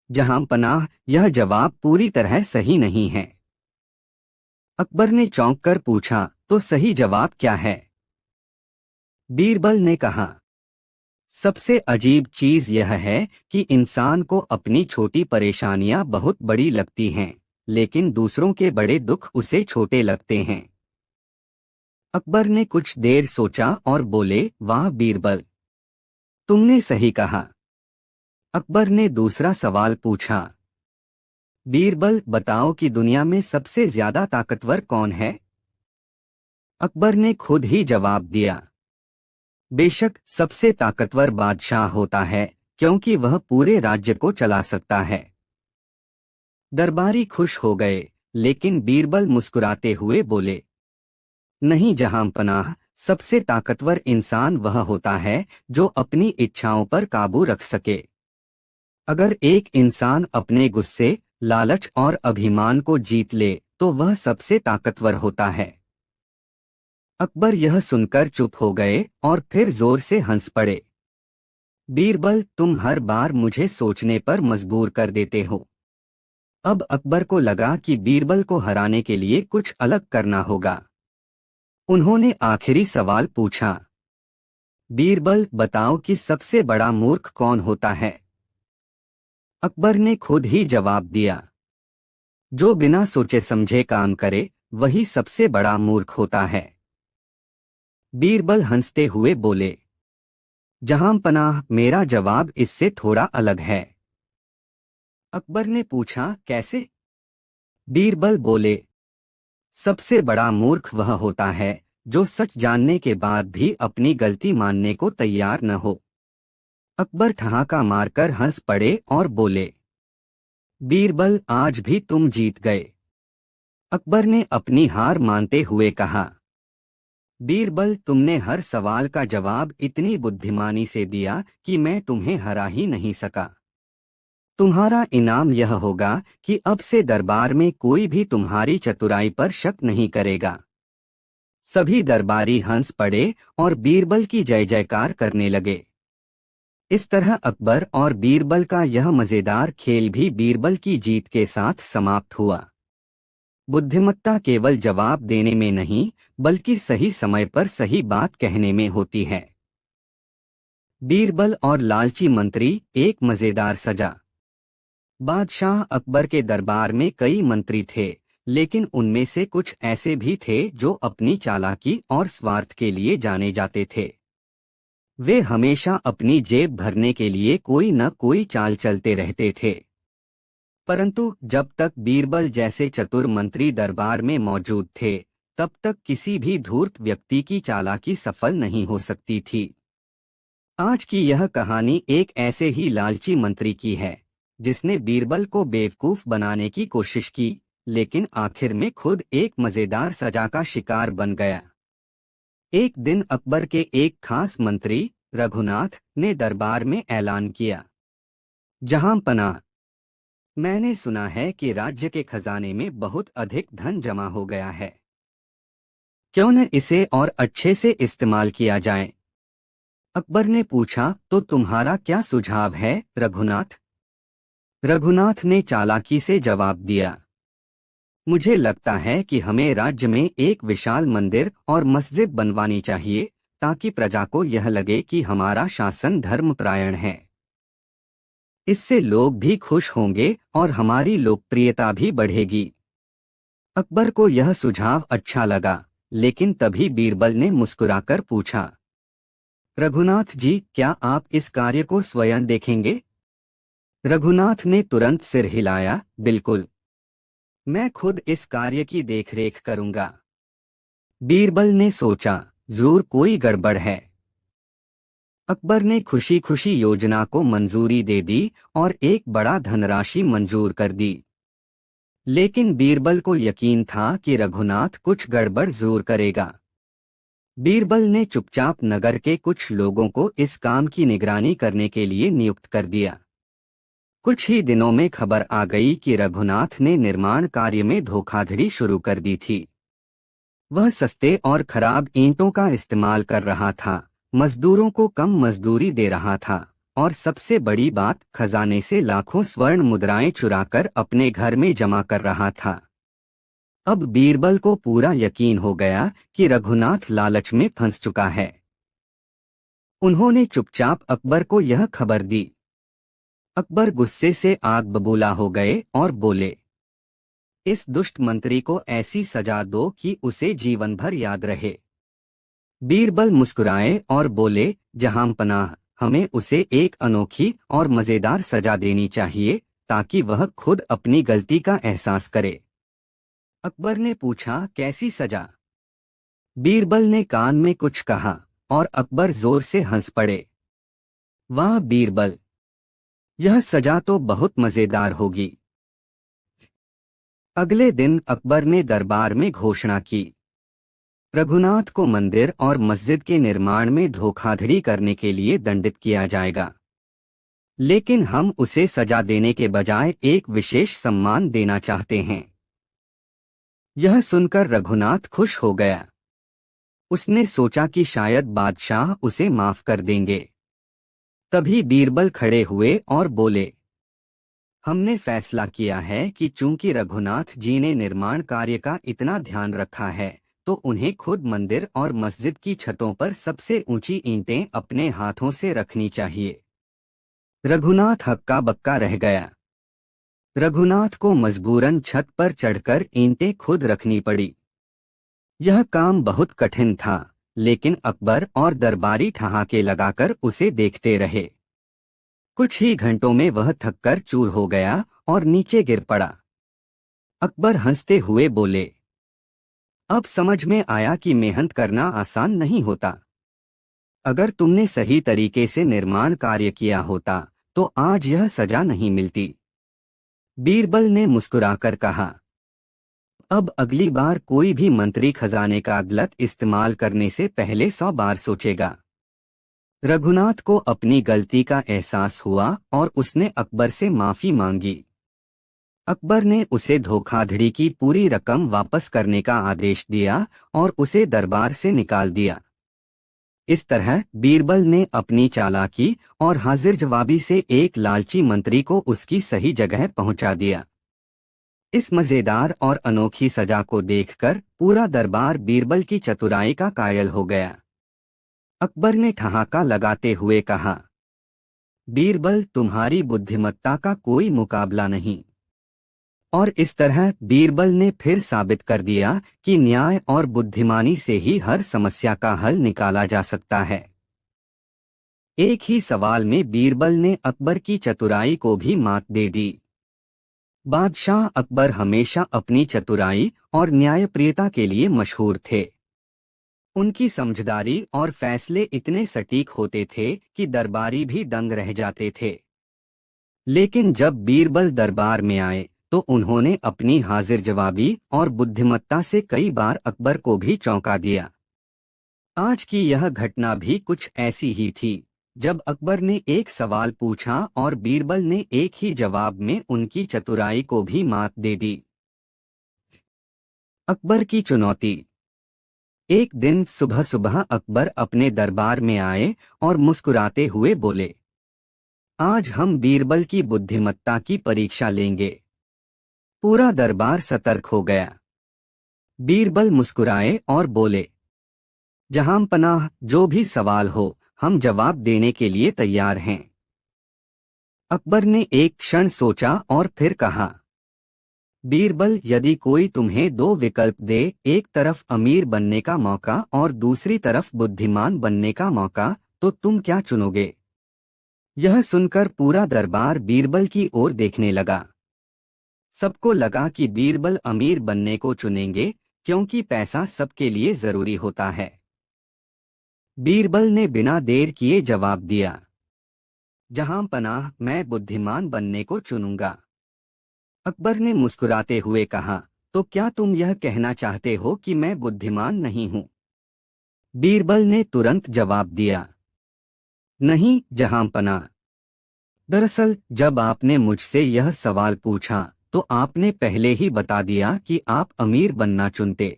जहां पनाह, यह जवाब पूरी तरह सही नहीं है। अकबर ने चौंक कर पूछा, तो सही जवाब क्या है? बीरबल ने कहा, सबसे अजीब चीज यह है कि इंसान को अपनी छोटी परेशानियां बहुत बड़ी लगती हैं, लेकिन दूसरों के बड़े दुख उसे छोटे लगते हैं। अकबर ने कुछ देर सोचा और बोले, वाह बीरबल, तुमने सही कहा। अकबर ने दूसरा सवाल पूछा, बीरबल, बताओ कि दुनिया में सबसे ज्यादा ताकतवर कौन है? अकबर ने खुद ही जवाब दिया, बेशक सबसे ताकतवर बादशाह होता है, क्योंकि वह पूरे राज्य को चला सकता है। दरबारी खुश हो गए, लेकिन बीरबल मुस्कुराते हुए बोले, नहीं जहां पनाह, सबसे ताकतवर इंसान वह होता है जो अपनी इच्छाओं पर काबू रख सके। अगर एक इंसान अपने गुस्से, लालच और अभिमान को जीत ले तो वह सबसे ताकतवर होता है। अकबर यह सुनकर चुप हो गए और फिर जोर से हंस पड़े। बीरबल, तुम हर बार मुझे सोचने पर मजबूर कर देते हो। अब अकबर को लगा कि बीरबल को हराने के लिए कुछ अलग करना होगा। उन्होंने आखिरी सवाल पूछा, बीरबल, बताओ कि सबसे बड़ा मूर्ख कौन होता है? अकबर ने खुद ही जवाब दिया, जो बिना सोचे समझे काम करे वही सबसे बड़ा मूर्ख होता है। बीरबल हंसते हुए बोले, जहां पनाह, मेरा जवाब इससे थोड़ा अलग है। अकबर ने पूछा, कैसे? बीरबल बोले, सबसे बड़ा मूर्ख वह होता है जो सच जानने के बाद भी अपनी गलती मानने को तैयार न हो। अकबर ठहाका मारकर हंस पड़े और बोले, बीरबल, आज भी तुम जीत गए। अकबर ने अपनी हार मानते हुए कहा, बीरबल, तुमने हर सवाल का जवाब इतनी बुद्धिमानी से दिया कि मैं तुम्हें हरा ही नहीं सका। तुम्हारा इनाम यह होगा कि अब से दरबार में कोई भी तुम्हारी चतुराई पर शक नहीं करेगा। सभी दरबारी हंस पड़े और बीरबल की जय जयकार करने लगे। इस तरह अकबर और बीरबल का यह मजेदार खेल भी बीरबल की जीत के साथ समाप्त हुआ। बुद्धिमत्ता केवल जवाब देने में नहीं, बल्कि सही समय पर सही बात कहने में होती है। बीरबल और लालची मंत्री, एक मजेदार सजा। बादशाह अकबर के दरबार में कई मंत्री थे, लेकिन उनमें से कुछ ऐसे भी थे जो अपनी चालाकी और स्वार्थ के लिए जाने जाते थे। वे हमेशा अपनी जेब भरने के लिए कोई न कोई चाल चलते रहते थे। परंतु जब तक बीरबल जैसे चतुर मंत्री दरबार में मौजूद थे, तब तक किसी भी धूर्त व्यक्ति की चालाकी सफल नहीं हो सकती थी। आज की यह कहानी एक ऐसे ही लालची मंत्री की है, जिसने बीरबल को बेवकूफ बनाने की कोशिश की, लेकिन आखिर में खुद एक मजेदार सजा का शिकार बन गया। एक दिन अकबर के एक खास मंत्री रघुनाथ ने दरबार में ऐलान किया, जहां पनाह, मैंने सुना है कि राज्य के खजाने में बहुत अधिक धन जमा हो गया है। क्यों न इसे और अच्छे से इस्तेमाल किया जाए? अकबर ने पूछा, तो तुम्हारा क्या सुझाव है रघुनाथ? रघुनाथ ने चालाकी से जवाब दिया, मुझे लगता है कि हमें राज्य में एक विशाल मंदिर और मस्जिद बनवानी चाहिए, ताकि प्रजा को यह लगे कि हमारा शासन धर्मपरायण है। इससे लोग भी खुश होंगे और हमारी लोकप्रियता भी बढ़ेगी। अकबर को यह सुझाव अच्छा लगा, लेकिन तभी बीरबल ने मुस्कुराकर पूछा, रघुनाथ जी, क्या आप इस कार्य को स्वयं देखेंगे? रघुनाथ ने तुरंत सिर हिलाया, बिल्कुल, मैं खुद इस कार्य की देखरेख करूंगा। बीरबल ने सोचा, जरूर कोई गड़बड़ है। अकबर ने खुशी खुशी योजना को मंजूरी दे दी और एक बड़ा धनराशि मंजूर कर दी। लेकिन बीरबल को यकीन था कि रघुनाथ कुछ गड़बड़ जरूर करेगा। बीरबल ने चुपचाप नगर के कुछ लोगों को इस काम की निगरानी करने के लिए नियुक्त कर दिया। कुछ ही दिनों में खबर आ गई कि रघुनाथ ने निर्माण कार्य में धोखाधड़ी शुरू कर दी थी। वह सस्ते और खराब ईंटों का इस्तेमाल कर रहा था, मजदूरों को कम मजदूरी दे रहा था, और सबसे बड़ी बात, खजाने से लाखों स्वर्ण मुद्राएं चुराकर अपने घर में जमा कर रहा था। अब बीरबल को पूरा यकीन हो गया कि रघुनाथ लालच में फंस चुका है। उन्होंने चुपचाप अकबर को यह खबर दी। अकबर गुस्से से आग बबूला हो गए और बोले, इस दुष्ट मंत्री को ऐसी सजा दो कि उसे जीवन भर याद रहे। बीरबल मुस्कुराए और बोले, जहां पनाह, हमें उसे एक अनोखी और मजेदार सजा देनी चाहिए, ताकि वह खुद अपनी गलती का एहसास करे। अकबर ने पूछा, कैसी सजा? बीरबल ने कान में कुछ कहा और अकबर जोर से हंस पड़े। वाह बीरबल, यह सजा तो बहुत मजेदार होगी। अगले दिन अकबर ने दरबार में घोषणा की, रघुनाथ को मंदिर और मस्जिद के निर्माण में धोखाधड़ी करने के लिए दंडित किया जाएगा, लेकिन हम उसे सजा देने के बजाय एक विशेष सम्मान देना चाहते हैं। यह सुनकर रघुनाथ खुश हो गया। उसने सोचा कि शायद बादशाह उसे माफ कर देंगे। तभी बीरबल खड़े हुए और बोले, हमने फैसला किया है कि चूंकि रघुनाथ जी ने निर्माण कार्य का इतना ध्यान रखा है, तो उन्हें खुद मंदिर और मस्जिद की छतों पर सबसे ऊंची ईंटें अपने हाथों से रखनी चाहिए। रघुनाथ हक्का बक्का रह गया। रघुनाथ को मजबूरन छत पर चढ़कर ईंटें खुद रखनी पड़ी। यह काम बहुत कठिन था, लेकिन अकबर और दरबारी ठहाके लगाकर उसे देखते रहे। कुछ ही घंटों में वह थककर चूर हो गया और नीचे गिर पड़ा। अकबर हंसते हुए बोले, अब समझ में आया कि मेहनत करना आसान नहीं होता। अगर तुमने सही तरीके से निर्माण कार्य किया होता, तो आज यह सजा नहीं मिलती। बीरबल ने मुस्कुराकर कहा, अब अगली बार कोई भी मंत्री खजाने का गलत इस्तेमाल करने से पहले 100 बार सोचेगा। रघुनाथ को अपनी गलती का एहसास हुआ और उसने अकबर से माफी मांगी। अकबर ने उसे धोखाधड़ी की पूरी रकम वापस करने का आदेश दिया और उसे दरबार से निकाल दिया। इस तरह बीरबल ने अपनी चालाकी और हाजिर जवाबी से एक लालची मंत्री को उसकी सही जगह पहुंचा दिया। इस मजेदार और अनोखी सजा को देखकर पूरा दरबार बीरबल की चतुराई का कायल हो गया। अकबर ने ठहाका लगाते हुए कहा, बीरबल, तुम्हारी बुद्धिमत्ता का कोई मुकाबला नहीं। और इस तरह बीरबल ने फिर साबित कर दिया कि न्याय और बुद्धिमानी से ही हर समस्या का हल निकाला जा सकता है। एक ही सवाल में बीरबल ने अकबर की चतुराई को भी मात दे दी। बादशाह अकबर हमेशा अपनी चतुराई और न्यायप्रियता के लिए मशहूर थे। उनकी समझदारी और फैसले इतने सटीक होते थे कि दरबारी भी दंग रह जाते थे। लेकिन जब बीरबल दरबार में आए तो उन्होंने अपनी हाजिर जवाबी और बुद्धिमत्ता से कई बार अकबर को भी चौंका दिया। आज की यह घटना भी कुछ ऐसी ही थी, जब अकबर ने एक सवाल पूछा और बीरबल ने एक ही जवाब में उनकी चतुराई को भी मात दे दी। अकबर की चुनौती। एक दिन सुबह सुबह अकबर अपने दरबार में आए और मुस्कुराते हुए बोले, आज हम बीरबल की बुद्धिमत्ता की परीक्षा लेंगे। पूरा दरबार सतर्क हो गया। बीरबल मुस्कुराए और बोले, जहांपनाह, जो भी सवाल हो हम जवाब देने के लिए तैयार हैं। अकबर ने एक क्षण सोचा और फिर कहा, बीरबल, यदि कोई तुम्हें दो विकल्प दे, एक तरफ अमीर बनने का मौका और दूसरी तरफ बुद्धिमान बनने का मौका, तो तुम क्या चुनोगे? यह सुनकर पूरा दरबार बीरबल की ओर देखने लगा। सबको लगा कि बीरबल अमीर बनने को चुनेंगे, क्योंकि पैसा सबके लिए जरूरी होता है। बीरबल ने बिना देर किए जवाब दिया, जहांपनाह, मैं बुद्धिमान बनने को चुनूंगा। अकबर ने मुस्कुराते हुए कहा, तो क्या तुम यह कहना चाहते हो कि मैं बुद्धिमान नहीं हूं? बीरबल ने तुरंत जवाब दिया, नहीं जहांपनाह। दरअसल जब आपने मुझसे यह सवाल पूछा तो आपने पहले ही बता दिया कि आप अमीर बनना चुनते।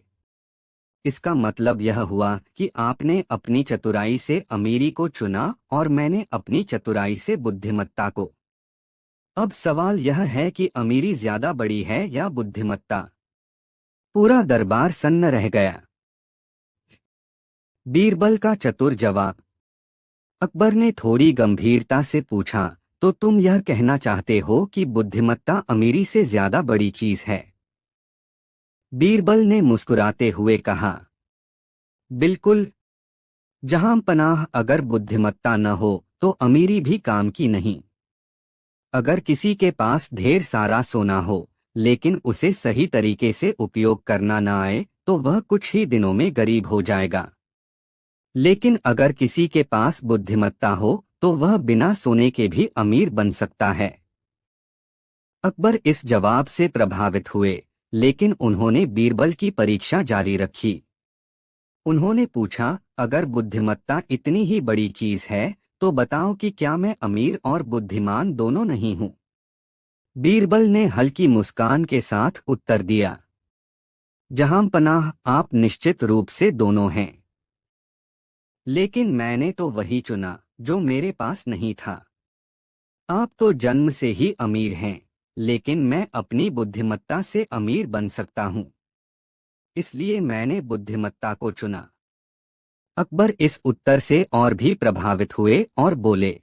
इसका मतलब यह हुआ कि आपने अपनी चतुराई से अमीरी को चुना और मैंने अपनी चतुराई से बुद्धिमत्ता को। अब सवाल यह है कि अमीरी ज्यादा बड़ी है या बुद्धिमत्ता? पूरा दरबार सन्न रह गया। बीरबल का चतुर जवाब। अकबर ने थोड़ी गंभीरता से पूछा, तो तुम यह कहना चाहते हो कि बुद्धिमत्ता अमीरी से ज्यादा बड़ी चीज है? बीरबल ने मुस्कुराते हुए कहा, बिल्कुल जहांपनाह, अगर बुद्धिमत्ता न हो तो अमीरी भी काम की नहीं। अगर किसी के पास ढेर सारा सोना हो लेकिन उसे सही तरीके से उपयोग करना न आए तो वह कुछ ही दिनों में गरीब हो जाएगा। लेकिन अगर किसी के पास बुद्धिमत्ता हो तो वह बिना सोने के भी अमीर बन सकता है। अकबर इस जवाब से प्रभावित हुए, लेकिन उन्होंने बीरबल की परीक्षा जारी रखी। उन्होंने पूछा, अगर बुद्धिमत्ता इतनी ही बड़ी चीज है तो बताओ कि क्या मैं अमीर और बुद्धिमान दोनों नहीं हूं? बीरबल ने हल्की मुस्कान के साथ उत्तर दिया, जहांपनाह, आप निश्चित रूप से दोनों हैं। लेकिन मैंने तो वही चुना जो मेरे पास नहीं था। आप तो जन्म से ही अमीर हैं, लेकिन मैं अपनी बुद्धिमत्ता से अमीर बन सकता हूं। इसलिए मैंने बुद्धिमत्ता को चुना। अकबर इस उत्तर से और भी प्रभावित हुए और बोले,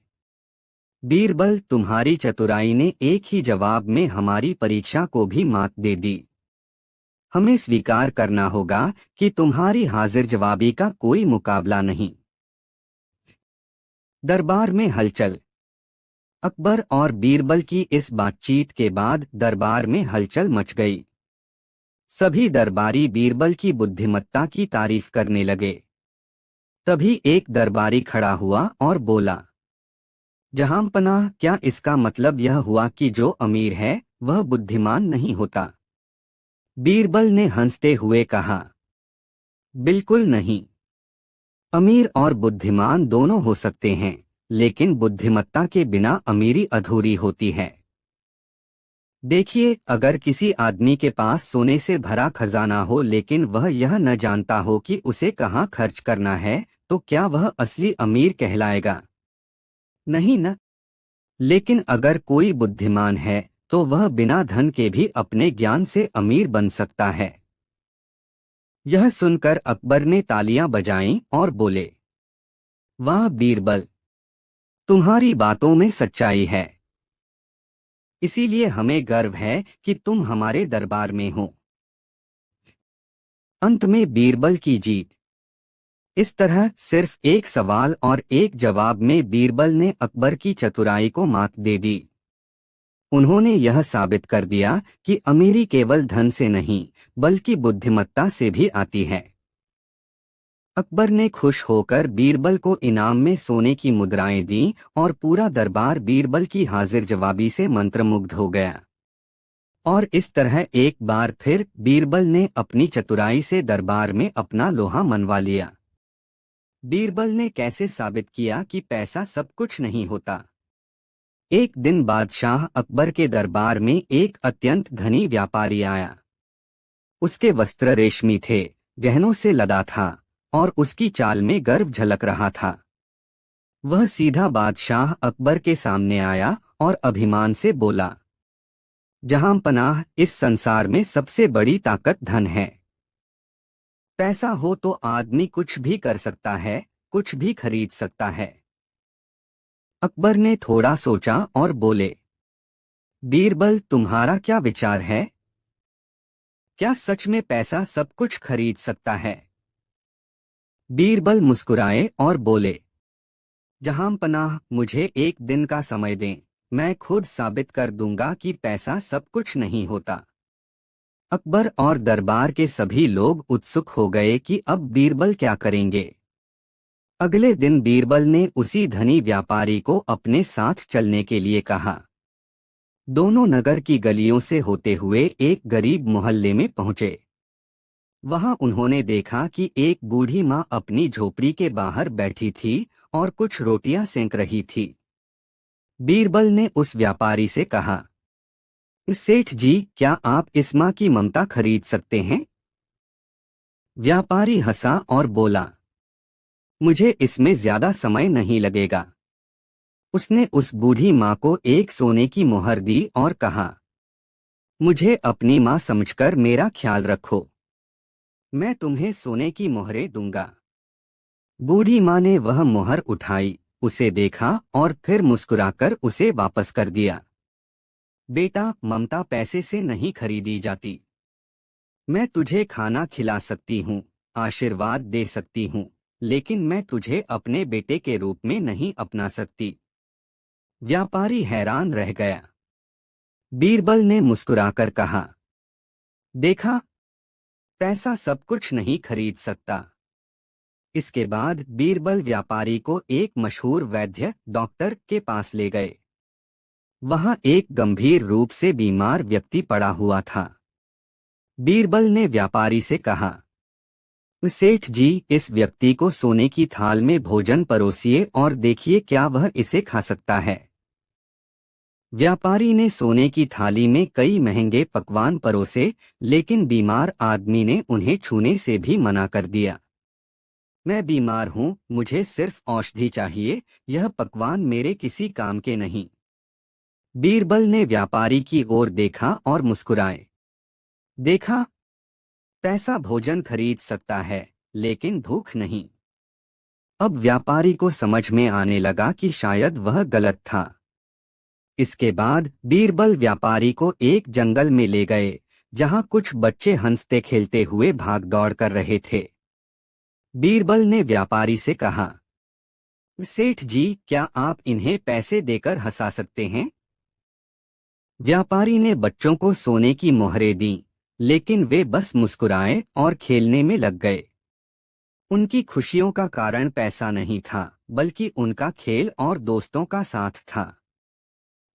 बीरबल, तुम्हारी चतुराई ने एक ही जवाब में हमारी परीक्षा को भी मात दे दी। हमें स्वीकार करना होगा कि तुम्हारी हाजिर जवाबी का कोई मुकाबला नहीं। दरबार में हलचल। अकबर और बीरबल की इस बातचीत के बाद दरबार में हलचल मच गई। सभी दरबारी बीरबल की बुद्धिमत्ता की तारीफ करने लगे। तभी एक दरबारी खड़ा हुआ और बोला, जहांपनाह, क्या इसका मतलब यह हुआ कि जो अमीर है वह बुद्धिमान नहीं होता? बीरबल ने हंसते हुए कहा, बिल्कुल नहीं। अमीर और बुद्धिमान दोनों हो सकते हैं, लेकिन बुद्धिमत्ता के बिना अमीरी अधूरी होती है। देखिए, अगर किसी आदमी के पास सोने से भरा खजाना हो लेकिन वह यह न जानता हो कि उसे कहाँ खर्च करना है, तो क्या वह असली अमीर कहलाएगा? नहीं न। लेकिन अगर कोई बुद्धिमान है, तो वह बिना धन के भी अपने ज्ञान से अमीर बन सकता है। यह सुनकर अकबर ने तालियां बजाईं और बोले, वाह बीरबल, तुम्हारी बातों में सच्चाई है। इसीलिए हमें गर्व है कि तुम हमारे दरबार में हो। अंत में बीरबल की जीत। इस तरह सिर्फ एक सवाल और एक जवाब में बीरबल ने अकबर की चतुराई को मात दे दी। उन्होंने यह साबित कर दिया कि अमीरी केवल धन से नहीं, बल्कि बुद्धिमत्ता से भी आती है। अकबर ने खुश होकर बीरबल को इनाम में सोने की मुद्राएं दी और पूरा दरबार बीरबल की हाजिर जवाबी से मंत्रमुग्ध हो गया। और इस तरह एक बार फिर बीरबल ने अपनी चतुराई से दरबार में अपना लोहा मनवा लिया। बीरबल ने कैसे साबित किया कि पैसा सब कुछ नहीं होता? एक दिन बादशाह अकबर के दरबार में एक अत्यंत धनी व्यापारी आया। उसके वस्त्र रेशमी थे, गहनों से लदा था और उसकी चाल में गर्व झलक रहा था। वह सीधा बादशाह अकबर के सामने आया और अभिमान से बोला, जहां पनाह, इस संसार में सबसे बड़ी ताकत धन है। पैसा हो तो आदमी कुछ भी कर सकता है, कुछ भी खरीद सकता है। अकबर ने थोड़ा सोचा और बोले, बीरबल, तुम्हारा क्या विचार है? क्या सच में पैसा सब कुछ खरीद सकता है? बीरबल मुस्कुराए और बोले, जहां पनाह, मुझे एक दिन का समय दें, मैं खुद साबित कर दूंगा कि पैसा सब कुछ नहीं होता। अकबर और दरबार के सभी लोग उत्सुक हो गए कि अब बीरबल क्या करेंगे। अगले दिन बीरबल ने उसी धनी व्यापारी को अपने साथ चलने के लिए कहा। दोनों नगर की गलियों से होते हुए एक गरीब मोहल्ले में पहुंचे। वहां उन्होंने देखा कि एक बूढ़ी माँ अपनी झोपड़ी के बाहर बैठी थी और कुछ रोटियां सेंक रही थी। बीरबल ने उस व्यापारी से कहा, सेठ जी, क्या आप इस माँ की ममता खरीद सकते हैं? व्यापारी हंसा और बोला, मुझे इसमें ज्यादा समय नहीं लगेगा। उसने उस बूढ़ी माँ को एक सोने की मोहर दी और कहा, मुझे अपनी माँ समझकर मेरा ख्याल रखो, मैं तुम्हें सोने की मोहरें दूंगा। बूढ़ी माँ ने वह मोहर उठाई, उसे देखा और फिर मुस्कुराकर उसे वापस कर दिया। बेटा, ममता पैसे से नहीं खरीदी जाती। मैं तुझे खाना खिला सकती हूँ, आशीर्वाद दे सकती हूँ, लेकिन मैं तुझे अपने बेटे के रूप में नहीं अपना सकती। व्यापारी हैरान रह गया। बीरबल ने मुस्कुराकर कहा, देखा, पैसा सब कुछ नहीं खरीद सकता। इसके बाद बीरबल व्यापारी को एक मशहूर वैद्य डॉक्टर के पास ले गए। वहां एक गंभीर रूप से बीमार व्यक्ति पड़ा हुआ था। बीरबल ने व्यापारी से कहा, सेठ जी, इस व्यक्ति को सोने की थाल में भोजन परोसिए और देखिए क्या वह इसे खा सकता है। व्यापारी ने सोने की थाली में कई महंगे पकवान परोसे, लेकिन बीमार आदमी ने उन्हें छूने से भी मना कर दिया। मैं बीमार हूँ, मुझे सिर्फ औषधि चाहिए, यह पकवान मेरे किसी काम के नहीं। बीरबल ने व्यापारी की ओर देखा और मुस्कुराए। देखा, पैसा भोजन खरीद सकता है, लेकिन भूख नहीं। अब व्यापारी को समझ में आने लगा कि शायद वह गलत था। इसके बाद बीरबल व्यापारी को एक जंगल में ले गए, जहां कुछ बच्चे हंसते खेलते हुए भाग दौड़ कर रहे थे। बीरबल ने व्यापारी से कहा, सेठ जी, क्या आप इन्हें पैसे देकर हंसा सकते हैं? व्यापारी ने बच्चों को सोने की मोहरें दी, लेकिन वे बस मुस्कुराए और खेलने में लग गए। उनकी खुशियों का कारण पैसा नहीं था, बल्कि उनका खेल और दोस्तों का साथ था।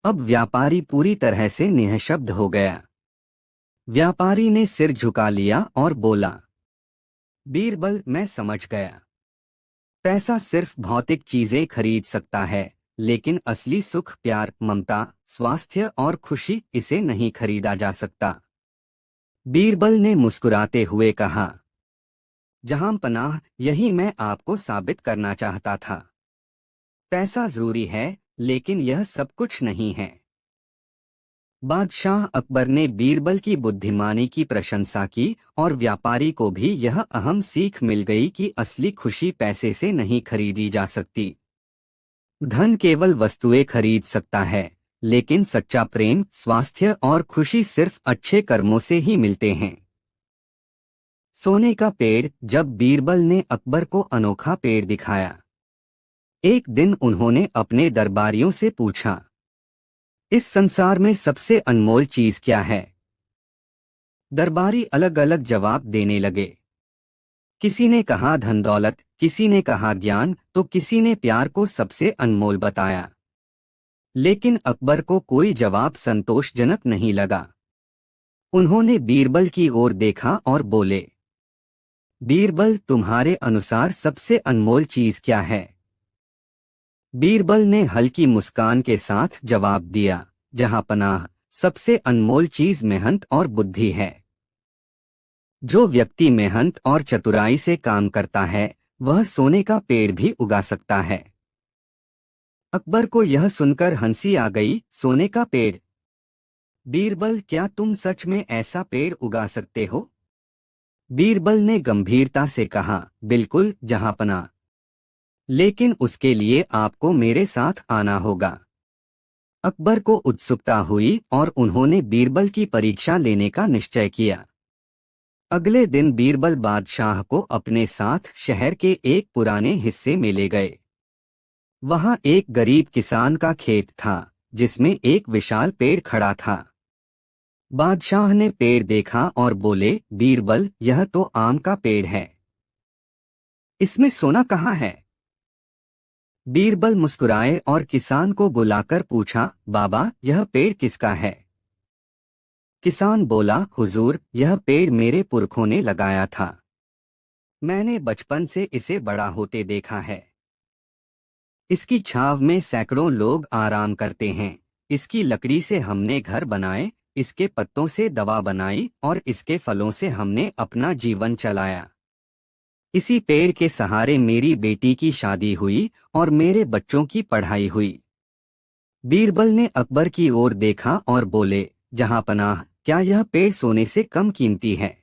अब व्यापारी पूरी तरह से निःशब्द हो गया। व्यापारी ने सिर झुका लिया और बोला, बीरबल, मैं समझ गया। पैसा सिर्फ भौतिक चीजें खरीद सकता है, लेकिन असली सुख, प्यार, ममता, स्वास्थ्य और खुशी इसे नहीं खरीदा जा सकता। बीरबल ने मुस्कुराते हुए कहा, जहां पनाह, यही मैं आपको साबित करना चाहता था। पैसा जरूरी है, लेकिन यह सब कुछ नहीं है। बादशाह अकबर ने बीरबल की बुद्धिमानी की प्रशंसा की और व्यापारी को भी यह अहम सीख मिल गई कि असली खुशी पैसे से नहीं खरीदी जा सकती। धन केवल वस्तुएं खरीद सकता है, लेकिन सच्चा प्रेम, स्वास्थ्य और खुशी सिर्फ अच्छे कर्मों से ही मिलते हैं। सोने का पेड़। जब बीरबल ने अकबर को अनोखा पेड़ दिखाया, एक दिन उन्होंने अपने दरबारियों से पूछा, इस संसार में सबसे अनमोल चीज क्या है? दरबारी अलग अलग जवाब देने लगे। किसी ने कहा धन दौलत, किसी ने कहा ज्ञान, तो किसी ने प्यार को सबसे अनमोल बताया। लेकिन अकबर को कोई जवाब संतोषजनक नहीं लगा। उन्होंने बीरबल की ओर देखा और बोले, बीरबल, तुम्हारे अनुसार सबसे अनमोल चीज क्या है? बीरबल ने हल्की मुस्कान के साथ जवाब दिया, जहां पनाह, सबसे अनमोल चीज मेहनत और बुद्धि है। जो व्यक्ति मेहनत और चतुराई से काम करता है, वह सोने का पेड़ भी उगा सकता है। अकबर को यह सुनकर हंसी आ गई। सोने का पेड़? बीरबल, क्या तुम सच में ऐसा पेड़ उगा सकते हो? बीरबल ने गंभीरता से कहा, बिल्कुल जहांपना, लेकिन उसके लिए आपको मेरे साथ आना होगा। अकबर को उत्सुकता हुई और उन्होंने बीरबल की परीक्षा लेने का निश्चय किया। अगले दिन बीरबल बादशाह को अपने साथ शहर के एक पुराने हिस्से में ले गए। वहां एक गरीब किसान का खेत था, जिसमें एक विशाल पेड़ खड़ा था। बादशाह ने पेड़ देखा और बोले, बीरबल, यह तो आम का पेड़ है। इसमें सोना कहाँ है? बीरबल मुस्कुराए और किसान को बुलाकर पूछा, बाबा, यह पेड़ किसका है? किसान बोला, हुजूर, यह पेड़ मेरे पुरखों ने लगाया था। मैंने बचपन से इसे बड़ा होते देखा है। इसकी छांव में सैकड़ों लोग आराम करते हैं। इसकी लकड़ी से हमने घर बनाए, इसके पत्तों से दवा बनाई और इसके फलों से हमने अपना जीवन चलाया। इसी पेड़ के सहारे मेरी बेटी की शादी हुई और मेरे बच्चों की पढ़ाई हुई। बीरबल ने अकबर की ओर देखा और बोले, जहांपनाह, क्या यह पेड़ सोने से कम कीमती है?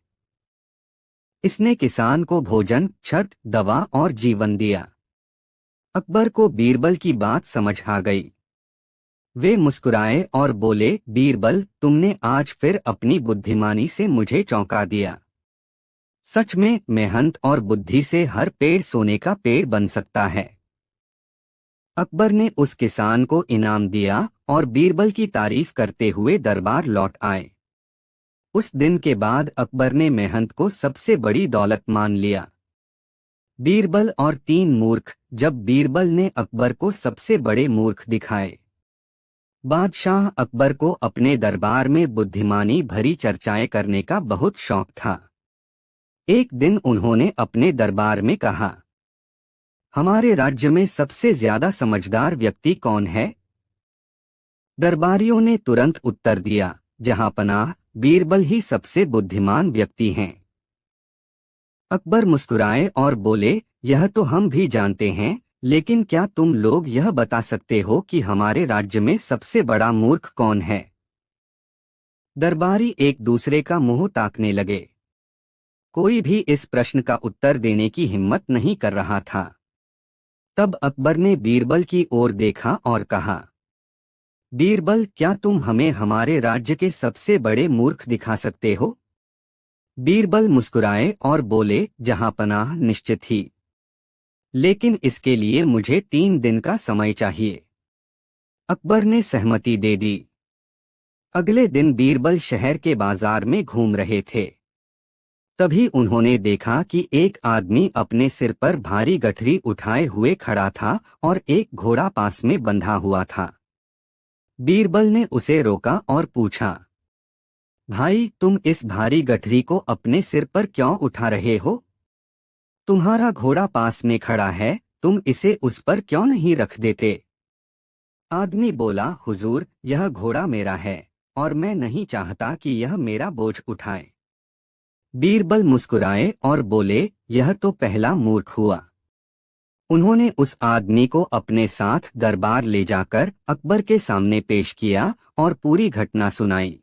इसने किसान को भोजन, छत, दवा और जीवन दिया। अकबर को बीरबल की बात समझ आ गई। वे मुस्कुराए और बोले, बीरबल, तुमने आज फिर अपनी बुद्धिमानी से मुझे चौंका दिया। सच में मेहनत और बुद्धि से हर पेड़ सोने का पेड़ बन सकता है। अकबर ने उस किसान को इनाम दिया और बीरबल की तारीफ करते हुए दरबार लौट आए। उस दिन के बाद अकबर ने मेहनत को सबसे बड़ी दौलत मान लिया। बीरबल और तीन मूर्ख। जब बीरबल ने अकबर को सबसे बड़े मूर्ख दिखाए, बादशाह अकबर को अपने दरबार में बुद्धिमानी भरी चर्चाएं करने का बहुत शौक था। एक दिन उन्होंने अपने दरबार में कहा, हमारे राज्य में सबसे ज्यादा समझदार व्यक्ति कौन है? दरबारियों ने तुरंत उत्तर दिया, जहांपनाह, बीरबल ही सबसे बुद्धिमान व्यक्ति हैं। अकबर मुस्कुराए और बोले, यह तो हम भी जानते हैं, लेकिन क्या तुम लोग यह बता सकते हो कि हमारे राज्य में सबसे बड़ा मूर्ख कौन है? दरबारी एक दूसरे का मुंह ताकने लगे। कोई भी इस प्रश्न का उत्तर देने की हिम्मत नहीं कर रहा था। तब अकबर ने बीरबल की ओर देखा और कहा, बीरबल, क्या तुम हमें हमारे राज्य के सबसे बड़े मूर्ख दिखा सकते हो? बीरबल मुस्कुराए और बोले, जहांपनाह, निश्चित ही, लेकिन इसके लिए मुझे 3 दिन का समय चाहिए। अकबर ने सहमति दे दी। अगले दिन बीरबल शहर के बाजार में घूम रहे थे। तभी उन्होंने देखा कि एक आदमी अपने सिर पर भारी गठरी उठाए हुए खड़ा था और एक घोड़ा पास में बंधा हुआ था। बीरबल ने उसे रोका और पूछा, भाई, तुम इस भारी गठरी को अपने सिर पर क्यों उठा रहे हो? तुम्हारा घोड़ा पास में खड़ा है, तुम इसे उस पर क्यों नहीं रख देते? आदमी बोला, हुजूर, यह घोड़ा मेरा है और मैं नहीं चाहता कि यह मेरा बोझ उठाए। बीरबल मुस्कुराए और बोले, यह तो पहला मूर्ख हुआ। उन्होंने उस आदमी को अपने साथ दरबार ले जाकर अकबर के सामने पेश किया और पूरी घटना सुनाई।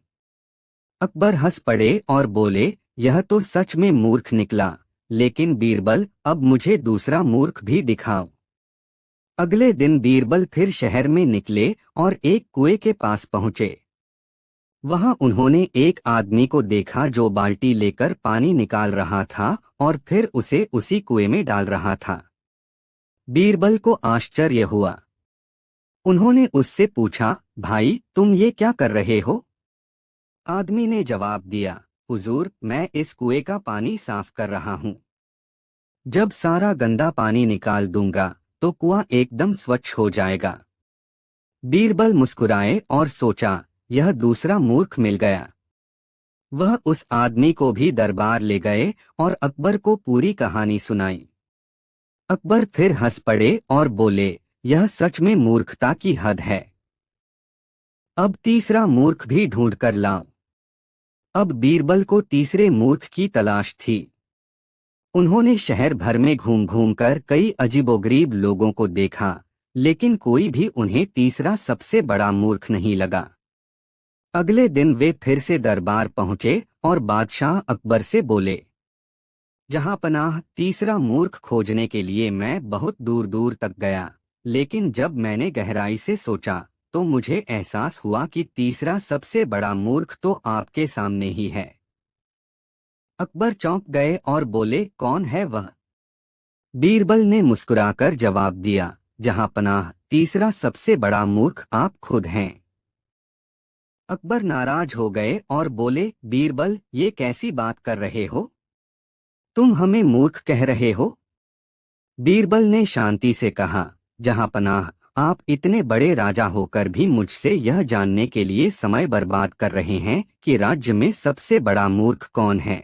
अकबर हंस पड़े और बोले, यह तो सच में मूर्ख निकला, लेकिन बीरबल, अब मुझे दूसरा मूर्ख भी दिखाओ। अगले दिन बीरबल फिर शहर में निकले और एक कुएं के पास पहुंचे। वहां उन्होंने एक आदमी को देखा जो बाल्टी लेकर पानी निकाल रहा था और फिर उसे उसी कुएं में डाल रहा था। बीरबल को आश्चर्य हुआ। उन्होंने उससे पूछा, भाई, तुम ये क्या कर रहे हो? आदमी ने जवाब दिया, हुजूर, मैं इस कुएं का पानी साफ कर रहा हूँ। जब सारा गंदा पानी निकाल दूंगा तो कुआं एकदम स्वच्छ हो जाएगा। बीरबल मुस्कुराए और सोचा, यह दूसरा मूर्ख मिल गया। वह उस आदमी को भी दरबार ले गए और अकबर को पूरी कहानी सुनाई। अकबर फिर हंस पड़े और बोले, यह सच में मूर्खता की हद है। अब तीसरा मूर्ख भी ढूंढ कर लाओ। अब बीरबल को तीसरे मूर्ख की तलाश थी। उन्होंने शहर भर में घूम घूम कर कई अजीबोगरीब लोगों को देखा, लेकिन कोई भी उन्हें तीसरा सबसे बड़ा मूर्ख नहीं लगा। अगले दिन वे फिर से दरबार पहुंचे और बादशाह अकबर से बोले, जहां पनाह, तीसरा मूर्ख खोजने के लिए मैं बहुत दूर दूर तक गया, लेकिन जब मैंने गहराई से सोचा तो मुझे एहसास हुआ कि तीसरा सबसे बड़ा मूर्ख तो आपके सामने ही है। अकबर चौंक गए और बोले, कौन है वह? बीरबल ने मुस्कुराकर जवाब दिया, जहां पनाह, तीसरा सबसे बड़ा मूर्ख आप खुद हैं। अकबर नाराज हो गए और बोले, बीरबल, ये कैसी बात कर रहे हो? तुम हमें मूर्ख कह रहे हो? बीरबल ने शांति से कहा, जहां पनाह, आप इतने बड़े राजा होकर भी मुझसे यह जानने के लिए समय बर्बाद कर रहे हैं कि राज्य में सबसे बड़ा मूर्ख कौन है।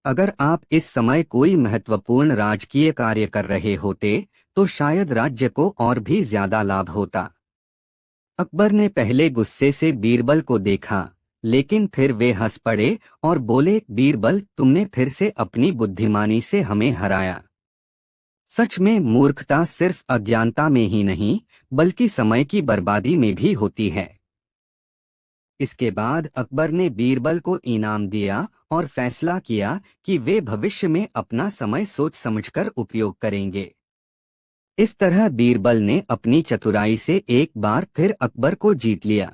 अगर आप इस समय कोई महत्वपूर्ण राजकीय कार्य कर रहे होते तो शायद राज्य को और भी ज्यादा लाभ होता। अकबर ने पहले गुस्से से बीरबल को देखा, लेकिन फिर वे हंस पड़े और बोले, बीरबल, तुमने फिर से अपनी बुद्धिमानी से हमें हराया। सच में मूर्खता सिर्फ अज्ञानता में ही नहीं, बल्कि समय की बर्बादी में भी होती है। इसके बाद अकबर ने बीरबल को इनाम दिया और फैसला किया कि वे भविष्य में अपना समय सोच समझकर उपयोग करेंगे। इस तरह बीरबल ने अपनी चतुराई से एक बार फिर अकबर को जीत लिया।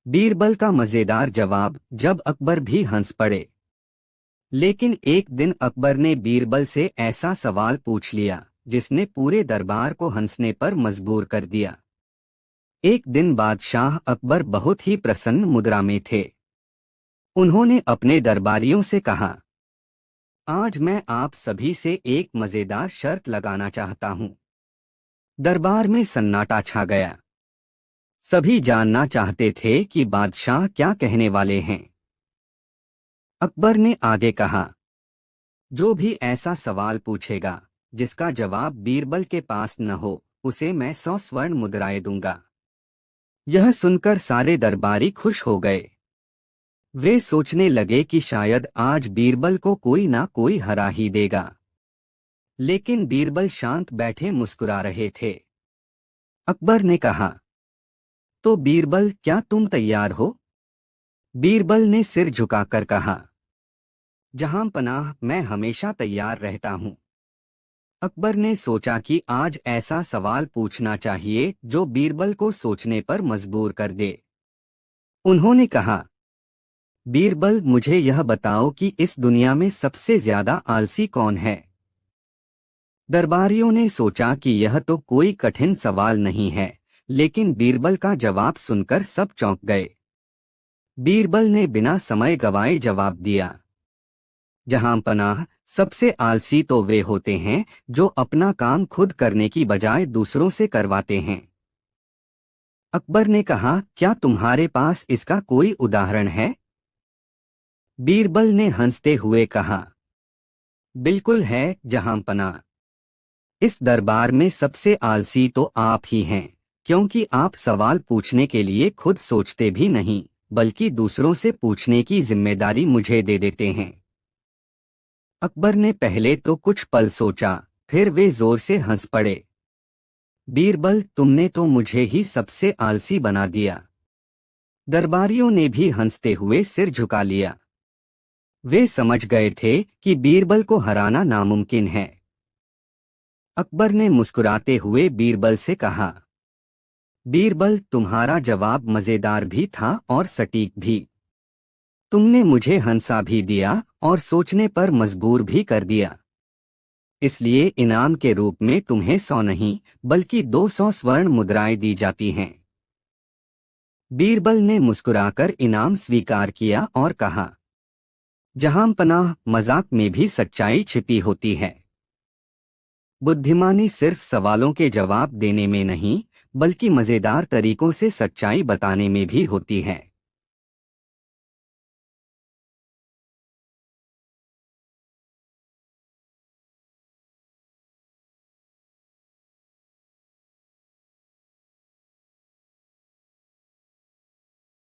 बीरबल का मजेदार जवाब, जब अकबर भी हंस पड़े। लेकिन एक दिन अकबर ने बीरबल से ऐसा सवाल पूछ लिया जिसने पूरे दरबार को हंसने पर मजबूर कर दिया। एक दिन बादशाह अकबर बहुत ही प्रसन्न मुद्रा में थे। उन्होंने अपने दरबारियों से कहा, आज मैं आप सभी से एक मजेदार शर्त लगाना चाहता हूं। दरबार में सन्नाटा छा गया। सभी जानना चाहते थे कि बादशाह क्या कहने वाले हैं। अकबर ने आगे कहा, जो भी ऐसा सवाल पूछेगा जिसका जवाब बीरबल के पास न हो, उसे मैं 100 स्वर्ण मुद्राएं दूंगा। यह सुनकर सारे दरबारी खुश हो गए। वे सोचने लगे कि शायद आज बीरबल को कोई ना कोई हरा ही देगा। लेकिन बीरबल शांत बैठे मुस्कुरा रहे थे। अकबर ने कहा, तो बीरबल, क्या तुम तैयार हो? बीरबल ने सिर झुकाकर कहा, जहां पनाह, मैं हमेशा तैयार रहता हूं। अकबर ने सोचा कि आज ऐसा सवाल पूछना चाहिए जो बीरबल को सोचने पर मजबूर कर दे। उन्होंने कहा, बीरबल, मुझे यह बताओ कि इस दुनिया में सबसे ज्यादा आलसी कौन है? दरबारियों ने सोचा कि यह तो कोई कठिन सवाल नहीं है, लेकिन बीरबल का जवाब सुनकर सब चौंक गए। बीरबल ने बिना समय गवाए जवाब दिया, जहां पनाह, सबसे आलसी तो वे होते हैं जो अपना काम खुद करने की बजाय दूसरों से करवाते हैं। अकबर ने कहा, क्या तुम्हारे पास इसका कोई उदाहरण है? बीरबल ने हंसते हुए कहा, बिल्कुल है, जहां पनाह। इस दरबार में सबसे आलसी तो आप ही हैं, क्योंकि आप सवाल पूछने के लिए खुद सोचते भी नहीं, बल्कि दूसरों से पूछने की जिम्मेदारी मुझे दे देते हैं। अकबर ने पहले तो कुछ पल सोचा, फिर वे जोर से हंस पड़े। बीरबल, तुमने तो मुझे ही सबसे आलसी बना दिया। दरबारियों ने भी हंसते हुए सिर झुका लिया। वे समझ गए थे कि बीरबल को हराना नामुमकिन है। अकबर ने मुस्कुराते हुए बीरबल से कहा, बीरबल, तुम्हारा जवाब मजेदार भी था और सटीक भी। तुमने मुझे हंसा भी दिया और सोचने पर मजबूर भी कर दिया। इसलिए इनाम के रूप में तुम्हें 100 नहीं बल्कि 200 स्वर्ण मुद्राएं दी जाती हैं। बीरबल ने मुस्कुराकर इनाम स्वीकार किया और कहा, जहांपनाह, मजाक में भी सच्चाई छिपी होती है। बुद्धिमानी सिर्फ सवालों के जवाब देने में नहीं, बल्कि मजेदार तरीकों से सच्चाई बताने में भी होती है।